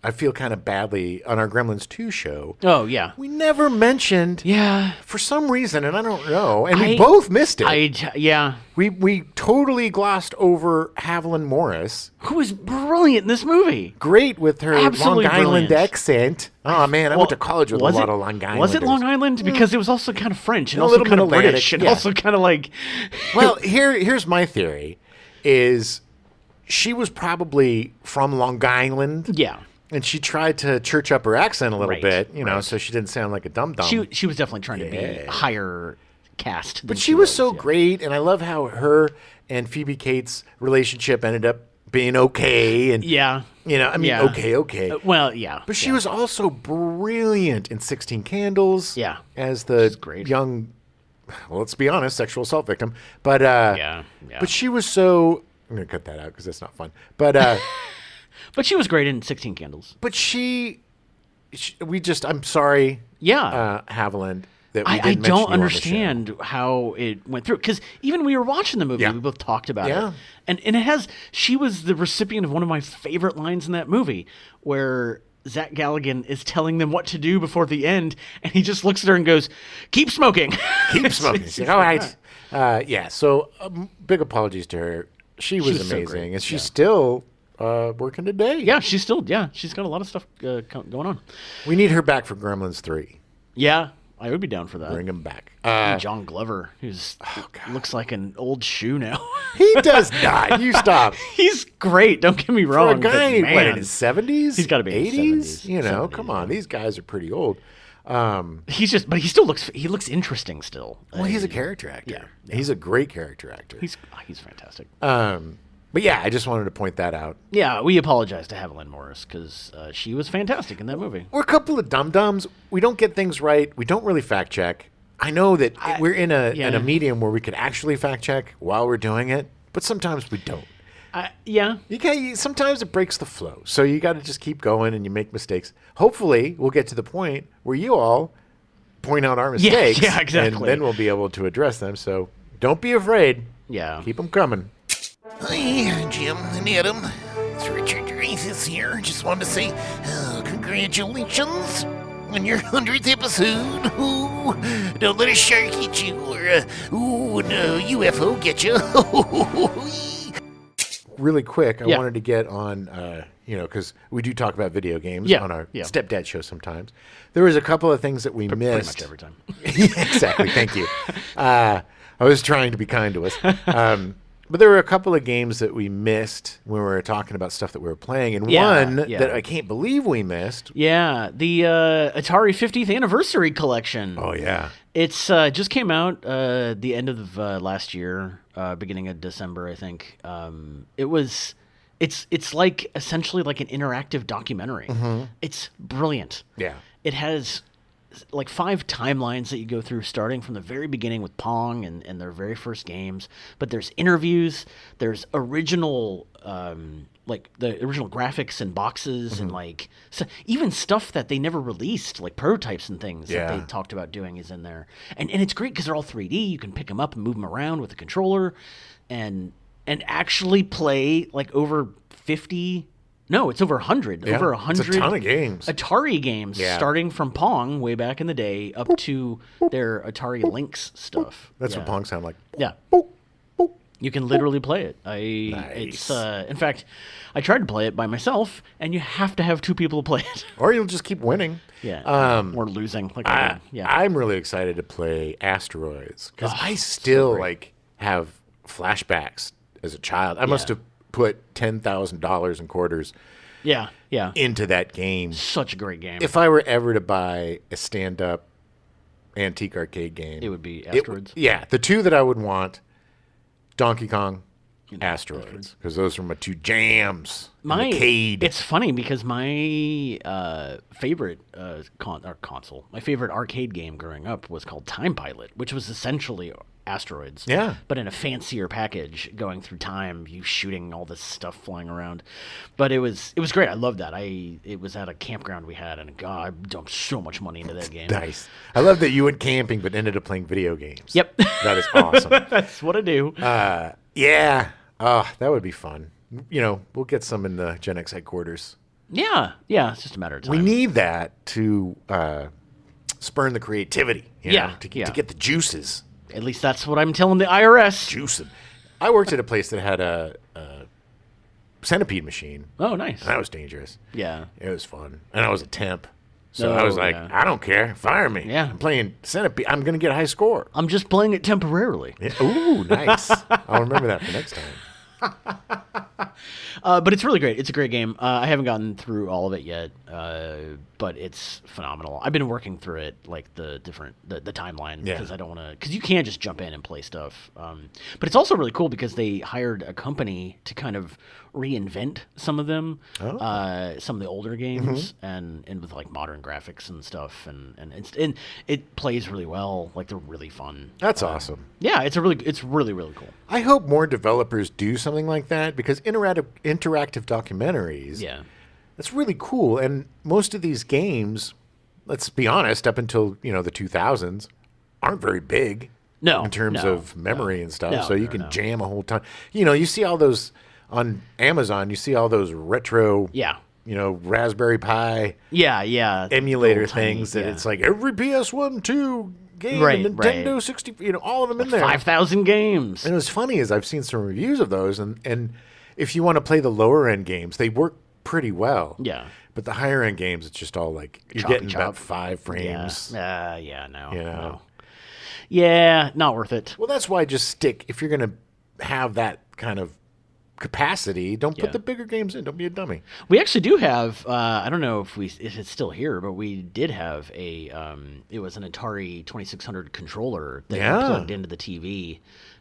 I feel kind of badly on our Gremlins 2 show. Oh, yeah. We never mentioned, Yeah. for some reason, and I don't know, and we both missed it. Yeah. We totally glossed over Haviland Morris. Who was brilliant in this movie. Great with her Absolutely Long Island brilliant. accent. Oh, man, I went to college with a lot of Long Islanders. Was it Long Island? Because it was also kind of French and A also little kind of Mid-Atlantic, British and yeah. also kind of like... Well, here's my theory, is she was probably from Long Island. Yeah. And she tried to church up her accent a little Right, bit, so she didn't sound like a dum-dum. She was definitely trying to be higher cast. But she was so great, and I love how her and Phoebe Cates' relationship ended up being okay. And okay. Well, yeah. But she was also brilliant in 16 Candles. Yeah. As the great. young, well, let's be honest, sexual assault victim. But Yeah. But she was so. I'm gonna cut that out because that's not fun. But But she was great in 16 Candles. but I'm sorry. Yeah. Haviland. That we I didn't mention don't you on the understand how it went through. Because even when we were watching the movie, Yeah. we both talked about Yeah. it. And she was the recipient of one of my favorite lines in that movie where Zach Galligan is telling them what to do before the end. And he just looks at her and goes, keep smoking. Keep smoking. She's like, all right. So big apologies to her. She was was so amazing. great. And she's still working today. Yeah, she's got a lot of stuff going on. We need her back for Gremlins 3. Yeah, I would be down for that. Bring him back. John Glover, who's looks like an old shoe now. He does not. You stop. He's great. Don't get me For wrong. a guy but, what, in man, his 70s? He's gotta be in his 80s? 70s, Come on. These guys are pretty old. but he still looks interesting still. Well, he's a character actor. Yeah. He's a great character actor. He's fantastic. But yeah, I just wanted to point that out. Yeah, we apologize to Haviland Morris because she was fantastic in that movie. We're a couple of dum-dums. We don't get things right. We don't really fact check. I know that we're in a medium where we could actually fact check while we're doing it, but sometimes we don't. Yeah. Sometimes it breaks the flow. So you got to just keep going and you make mistakes. Hopefully, we'll get to the point where you all point out our mistakes. Yeah, exactly. And then we'll be able to address them. So don't be afraid. Yeah. Keep them coming. Hi, Jim and Adam. It's Richard Graces here. Just wanted to say congratulations on your 100th episode. Ooh, don't let a shark eat you or a UFO get you. Really quick, I wanted to get on, because we do talk about video games on our Stepdad show sometimes. There was a couple of things that we missed. Pretty much every time. Exactly. Thank you. I was trying to be kind to us. But there were a couple of games that we missed when we were talking about stuff that we were playing, and one that I can't believe we missed. Yeah, the Atari 50th Anniversary Collection. Oh, yeah. It's just came out the end of last year, beginning of December, I think. It's like essentially like an interactive documentary. Mm-hmm. It's brilliant. Yeah. It has like 5 timelines that you go through, starting from the very beginning with Pong and their very first games. But there's interviews, there's original like the original graphics and boxes and like even stuff that they never released, like prototypes and things that they talked about doing is in there. And it's great because they're all 3D. You can pick them up and move them around with a controller and actually play like over 50. No, it's over 100. Yeah, over 100. It's a ton of games. Atari games, starting from Pong way back in the day up to their Atari Lynx stuff. That's what Pong sound like. Yeah. Boop, boop. You can literally play it. Nice. It's in fact, I tried to play it by myself, and you have to have 2 people to play it. Or you'll just keep winning. Yeah. Or losing. Like I did. Yeah. I'm really excited to play Asteroids because I still like have flashbacks as a child. I must have put $10,000 in quarters. Yeah. Into that game. Such a great game. If I were ever to buy a stand-up antique arcade game, it would be Asteroids. The 2 that I would want. Donkey Kong, Asteroids, because those are my 2 jams. It's funny because my favorite console, my favorite arcade game growing up was called Time Pilot, which was essentially Asteroids. Yeah. But in a fancier package, going through time, you shooting all this stuff flying around. But it was great. I loved that. It was at a campground we had, and God, I dumped so much money into that game. Nice. I love that you went camping but ended up playing video games. Yep. That is awesome. That's what I do. Yeah. Oh, that would be fun. We'll get some in the Gen X headquarters. Yeah. It's just a matter of time. We need that to spurn the creativity. To get the juices. At least that's what I'm telling the IRS. Juicing. I worked at a place that had a centipede machine. Oh, nice. And that was dangerous. Yeah. It was fun. And I was a temp. So I was like, I don't care. Fire me. Yeah. I'm playing centipede. I'm going to get a high score. I'm just playing it temporarily. Yeah. Ooh, nice. I'll remember that for next time. But it's really great. It's a great game. I haven't gotten through all of it yet, but it's phenomenal. I've been working through it, like the timeline, because I don't want to. Because you can just jump in and play stuff. But it's also really cool because they hired a company to kind of reinvent some of them, some of the older games, and with like modern graphics and stuff, and it plays really well. Like they're really fun. That's awesome. Yeah, it's really really cool. I hope more developers do something like that because interactive documentaries. Yeah. That's really cool. And most of these games, let's be honest, up until, the 2000s, aren't very big in terms of memory and stuff. So you can jam a whole ton. You see all those on Amazon, you see all those retro, Raspberry Pi emulator things that it's like every PS1, 2 game, and Nintendo 60, all of them in there. 5,000 games. And what's funny is I've seen some reviews of those, and if you want to play the lower end games, they work pretty well. Yeah. But the higher end games, it's just all like you're getting about 5 frames. No. Yeah, not worth it. Well, that's why just stick, if you're going to have that kind of capacity, don't put the bigger games in. Don't be a dummy. We actually do have, I don't know if it's still here, but we did have it was an Atari 2600 controller that you plugged into the TV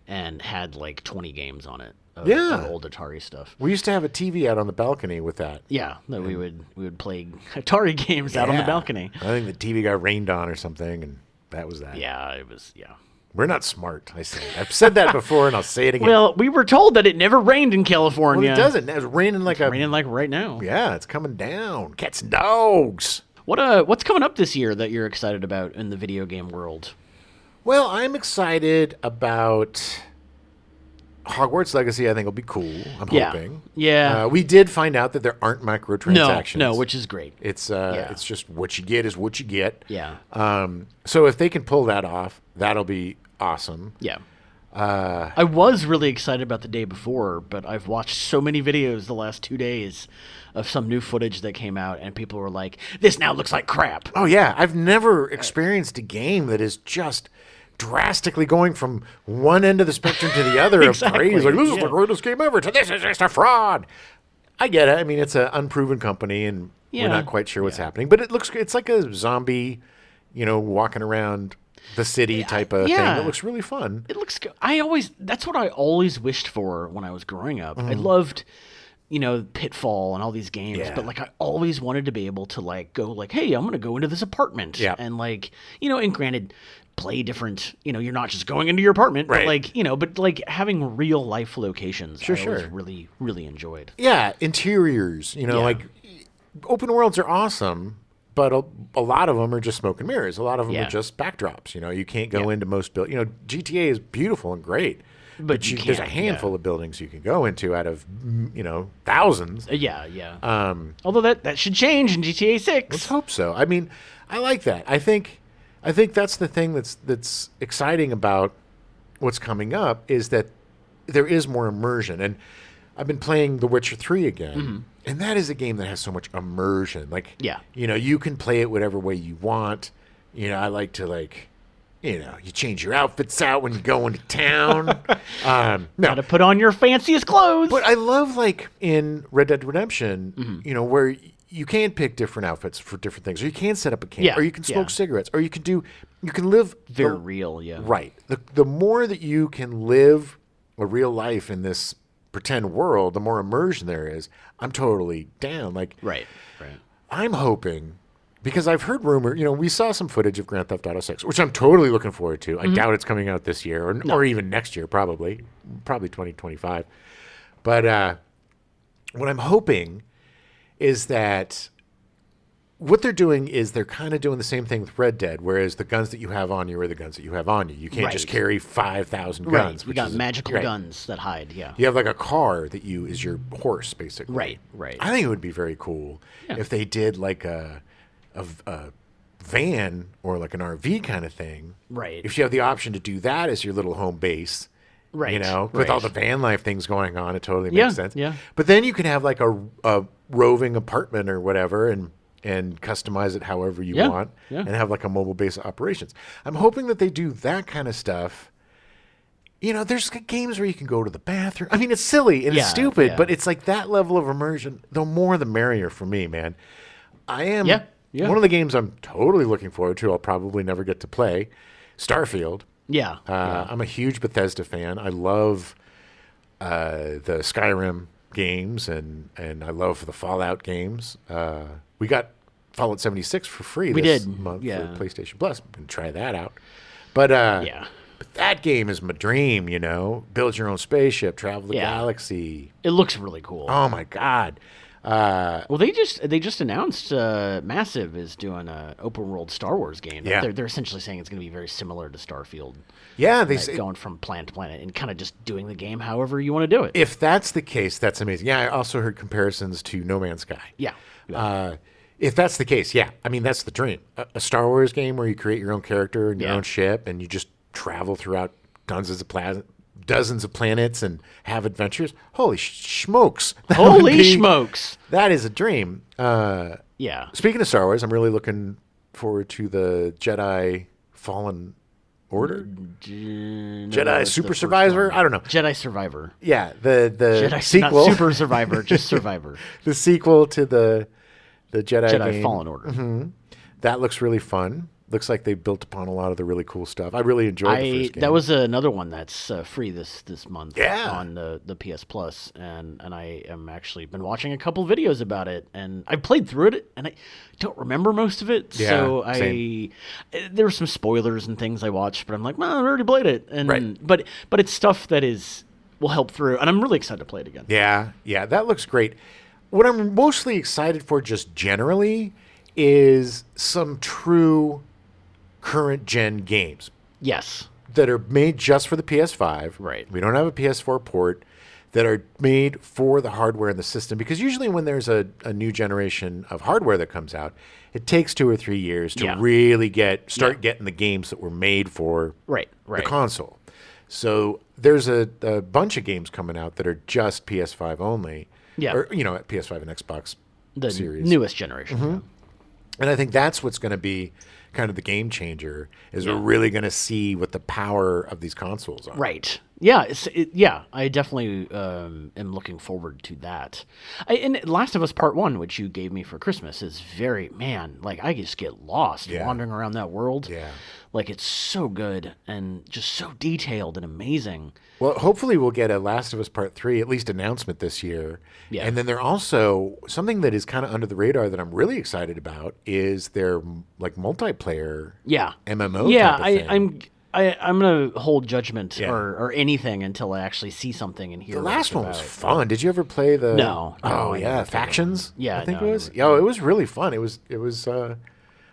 and had like 20 games on it. Of old Atari stuff. We used to have a TV out on the balcony with that. Yeah, we would play Atari games out on the balcony. I think the TV got rained on or something, and that was that. Yeah, it was. Yeah. We're not smart. I've said that before, and I'll say it again. Well, we were told that it never rained in California. Well, it doesn't. It's raining raining like right now. Yeah, it's coming down. Cats and dogs. What's coming up this year that you're excited about in the video game world? Well, I'm excited about Hogwarts Legacy. I think will be cool. I'm hoping. Yeah. We did find out that there aren't microtransactions. No, which is great. It's just what you get is what you get. Yeah. So if they can pull that off, that'll be awesome. Yeah. I was really excited about the day before, but I've watched so many videos the last 2 days of some new footage that came out, and people were like, "This now looks like crap." Oh yeah, I've never experienced a game that is just drastically going from one end of the spectrum to the other of praise. Like, this is the greatest game ever, to this is just a fraud. I get it. I mean, it's an unproven company, and we're not quite sure what's happening. But it's like a zombie, walking around the city type of thing. It looks really fun. It looks good. That's what I always wished for when I was growing up. I Pitfall and all these games, Yeah. but like I always wanted to be able to like go like, hey, I'm gonna go into this apartment, Yeah. and like and granted, play different. You're not just going into your apartment, Right. but like but like having real life locations. Sure, I always sure. really really enjoyed. Yeah, interiors. Like open worlds are awesome, but a lot of them are just smoke and mirrors. A lot of them Yeah. are just backdrops. You can't go Yeah. into most GTA is beautiful and great, but you there's a can't, handful yeah. of buildings you can go into out of thousands. Yeah. Although that should change in GTA 6. Let's hope so. I mean, I like that. I think that's the thing that's exciting about what's coming up is that there is more immersion. And I've been playing The Witcher 3 again, and that is a game that has so much immersion. Like, Yeah. You can play it whatever way you want. I like to you change your outfits out when you go into town. No, Gotta put on your fanciest clothes. but I love in Red Dead Redemption, where you can pick different outfits for different things, or you can set up a camp, Yeah, or you can smoke yeah. cigarettes, or you can live Very real, yeah. right. The more that you can live a real life in this pretend world, the more immersion there is. I'm totally down. Like, Right. I'm hoping, because I've heard rumor, we saw some footage of Grand Theft Auto 6, which I'm totally looking forward to. I doubt it's coming out this year or even next year, probably 2025. But what I'm hoping is that what they're doing is they're kind of doing the same thing with Red Dead, whereas the guns that you have on you are the guns that you have on you. You can't just Right. carry 5,000 Right. guns. You which got is magical great. guns that hide, yeah. You have like a car that is your horse, basically. Right. I think it would be very cool if they did like a van or like an RV kind of thing. Right. If you have the option to do that as your little home base. Right. With all right. the van life things going on, it totally Yeah, makes sense. yeah. But then you can have like a roving apartment or whatever and customize it however you Yeah, want yeah. and have like a mobile base of operations. I'm hoping that they do that kind of stuff. There's games where you can go to the bathroom. I mean, it's silly and it's Yeah, stupid, yeah. but it's like that level of immersion. The more, the merrier for me, man. I am. Yeah, yeah. One of the games I'm totally looking forward to. I'll probably never get to play. Starfield. Yeah. I'm a huge Bethesda fan. I love the Skyrim games and I love the Fallout games. We got Fallout 76 for free We this did, month yeah. for PlayStation Plus. I'm going to try that out. But but that game is my dream, Build your own spaceship, travel the Yeah. galaxy. It looks really cool. Oh my God. Well, they just announced Massive is doing a open world Star Wars game. Yeah. They're essentially saying it's going to be very similar to Starfield. Yeah, they Like say going from planet to planet and kind of just doing the game however you want to do it. if that's the case, that's amazing. Yeah, I also heard comparisons to No Man's Sky. Yeah. If that's the case, yeah, I mean that's the dream. A Star Wars game where you create your own character and your Yeah. own ship, and you just travel throughout dozens of planets and have adventures. Holy smokes! That would Holy be- smokes! That is a dream. Yeah. Speaking of Star Wars, I'm really looking forward to the Jedi Fallen Order, Jedi Super Survivor. I don't know. Jedi Survivor. Yeah, the Jedi sequel, not Super Survivor, just Survivor. the sequel to the Jedi Jedi game. Fallen Order. That looks really fun. Looks like they built upon a lot of the really cool stuff. I really enjoyed the first game. That was another one that's free this month Yeah. on the PS Plus, and I am actually been watching a couple videos about it, and I played through it, and I don't remember most of it. Yeah, so same. there were some spoilers and things I watched, but I'm like, well, I already played it, and Right. but it's stuff that will help through, and I'm really excited to play it again. Yeah, that looks great. What I'm mostly excited for just generally is some true current gen games Yes. that are made just for the PS5. Right. We don't have a PS4 port that are made for the hardware in the system because usually when there's a new generation of hardware that comes out, it takes 2 or 3 years to Yeah. really start getting the games that were made for Right. the console. So there's a bunch of games coming out that are just PS5 only. Yeah. Or, PS5 and Xbox The series. newest generation. yeah. And I think that's what's going to be kind of the game changer is we're really going to see what the power of these consoles are. Right. Yeah, I definitely am looking forward to that. And Last of Us Part 1, which you gave me for Christmas, is I just get lost wandering around that world. Yeah. Like, it's so good and just so detailed and amazing. Well, hopefully we'll get a Last of Us Part 3, at least announcement this year. Yeah. And then they're also, something that is kind of under the radar that I'm really excited about is their, like, multiplayer MMO type of thing. I'm gonna hold judgment or anything until I actually see something and hear. The last one was fun. Did you ever play the? No. Oh yeah, Factions. Yeah, I think it was. Yeah, it was really fun. It was.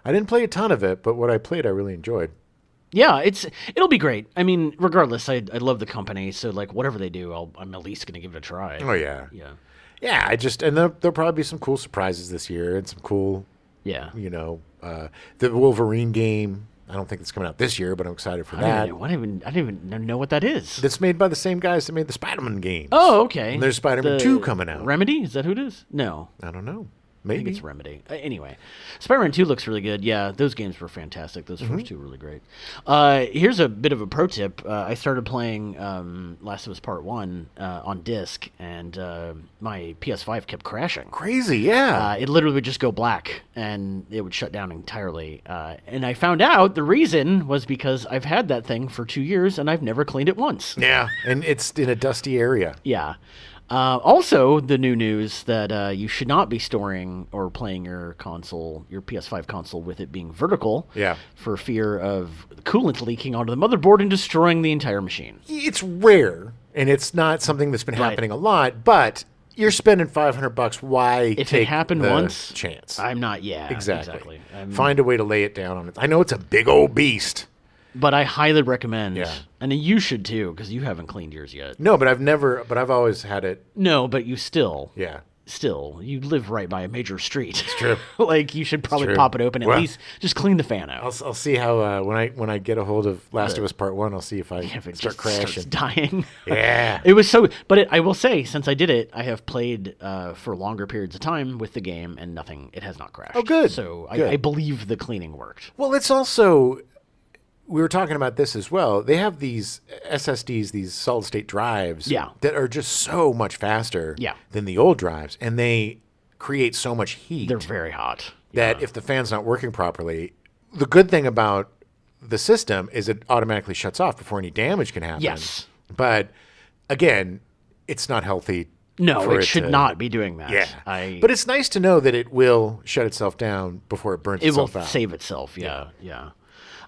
I didn't play a ton of it, but what I played, I really enjoyed. Yeah, it'll be great. I mean, regardless, I love the company, so like whatever they do, I'm at least gonna give it a try. Oh yeah. Yeah. Yeah, and there'll probably be some cool surprises this year and some cool. Yeah. The Wolverine game. I don't think it's coming out this year, but I'm excited for that. I don't even know what that is. That's made by the same guys that made the Spider-Man games. Oh, okay. And there's Spider-Man 2 coming out. Remedy? Is that who it is? No. I don't know. I Maybe. think it's Remedy. Anyway, Spider-Man 2 looks really good. Yeah, those games were fantastic. Those first two were really great. Here's a bit of a pro tip. I started playing Last of Us Part 1 on disc, and my PS5 kept crashing. Crazy, yeah. It literally would just go black, and it would shut down entirely. And I found out the reason was because I've had that thing for 2 years, and I've never cleaned it once. Yeah, and it's in a dusty area. Yeah. Also, the new news that you should not be storing or playing your PS5 console, with it being vertical. Yeah. For fear of coolant leaking onto the motherboard and destroying the entire machine. It's rare, and it's not something that's been happening a lot, but you're spending $500. Why if take it happened the once? Chance? I'm not. Yeah. Exactly. Find a way to lay it down on it. I know it's a big old beast. But I highly recommend. Yeah. And you should too, because you haven't cleaned yours yet. No, but I've always had it. No, but you still. Yeah. Still, you live right by a major street. It's true. Like, you should probably pop it open, at least just clean the fan out. I'll see how when I get a hold of Last of Us Part 1, I'll see if I if it start just crashing. starts dying. Yeah. It was so, but I will say, since I did it, I have played for longer periods of time with the game, and it has not crashed. Oh, good. So Good. I believe the cleaning worked. Well, it's also, we were talking about this as well. They have these SSDs, these solid state drives, that are just so much faster than the old drives, and they create so much heat. They're very hot. That if the fan's not working properly, the good thing about the system is it automatically shuts off before any damage can happen. Yes. But again, it's not healthy. No, it should not be doing that. Yeah. But it's nice to know that it will shut itself down before it burns itself out. It will save itself. Yeah.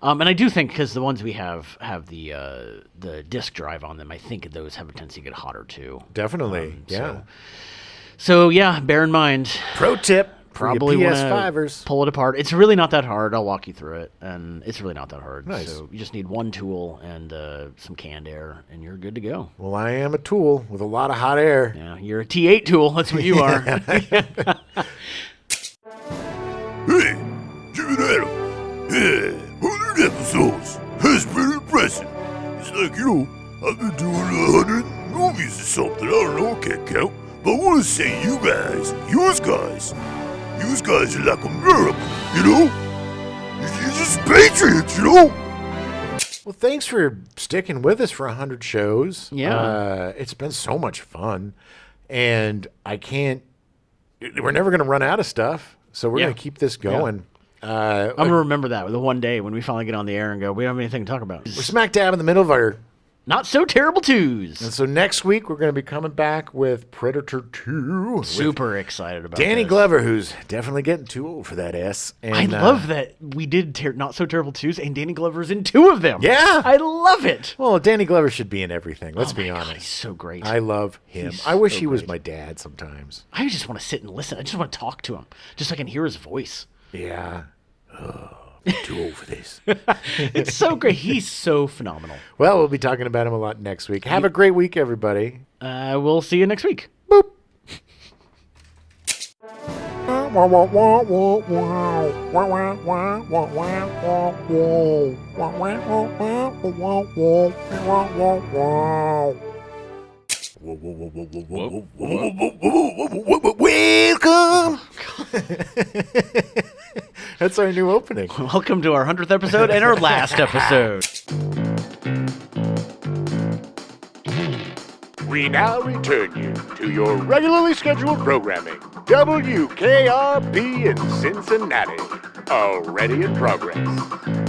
And I do think, because the ones we have the disk drive on them, I think those have a tendency to get hotter too. Definitely. So yeah, bear in mind. Pro tip. Probably PS5ers. Pull it apart. It's really not that hard. I'll walk you through it, and it's really not that hard. Nice. So you just need one tool and some canned air, and you're good to go. Well, I am a tool with a lot of hot air. Yeah, you're a T8 tool. That's what you are. Hey, Jim and Adam. Yeah, 100 episodes. That's pretty impressive. It's like, I've been doing 100 movies or something. I don't know, can't count. But I want to say you guys are like a miracle, You're just patriots, Well, thanks for sticking with us for 100 shows. Yeah. It's been so much fun. And we're never going to run out of stuff. So we're going to keep this going. I'm going to remember that the one day when we finally get on the air and go, we don't have anything to talk about. We're smack dab in the middle of our Not So Terrible Twos. And so next week, we're going to be coming back with Predator 2. Super excited about Danny this. Glover, who's definitely getting too old for that S. And, I love that we did Not So Terrible Twos, and Danny Glover's in 2 of them. Yeah. I love it. Well, Danny Glover should be in everything. Let's be honest. God, he's so great. I love him. He's I wish so he was great. my dad sometimes. I just want to sit and listen. I just want to talk to him, just so I can hear his voice. Yeah. I'm too old for this. It's so great. He's so phenomenal. Well, we'll be talking about him a lot next week. Have a great week, everybody. We'll see you next week. Boop. Welcome. That's our new opening. Welcome to our 100th episode and our last episode. We now return you to your regularly scheduled programming. WKRP in Cincinnati. Already in progress.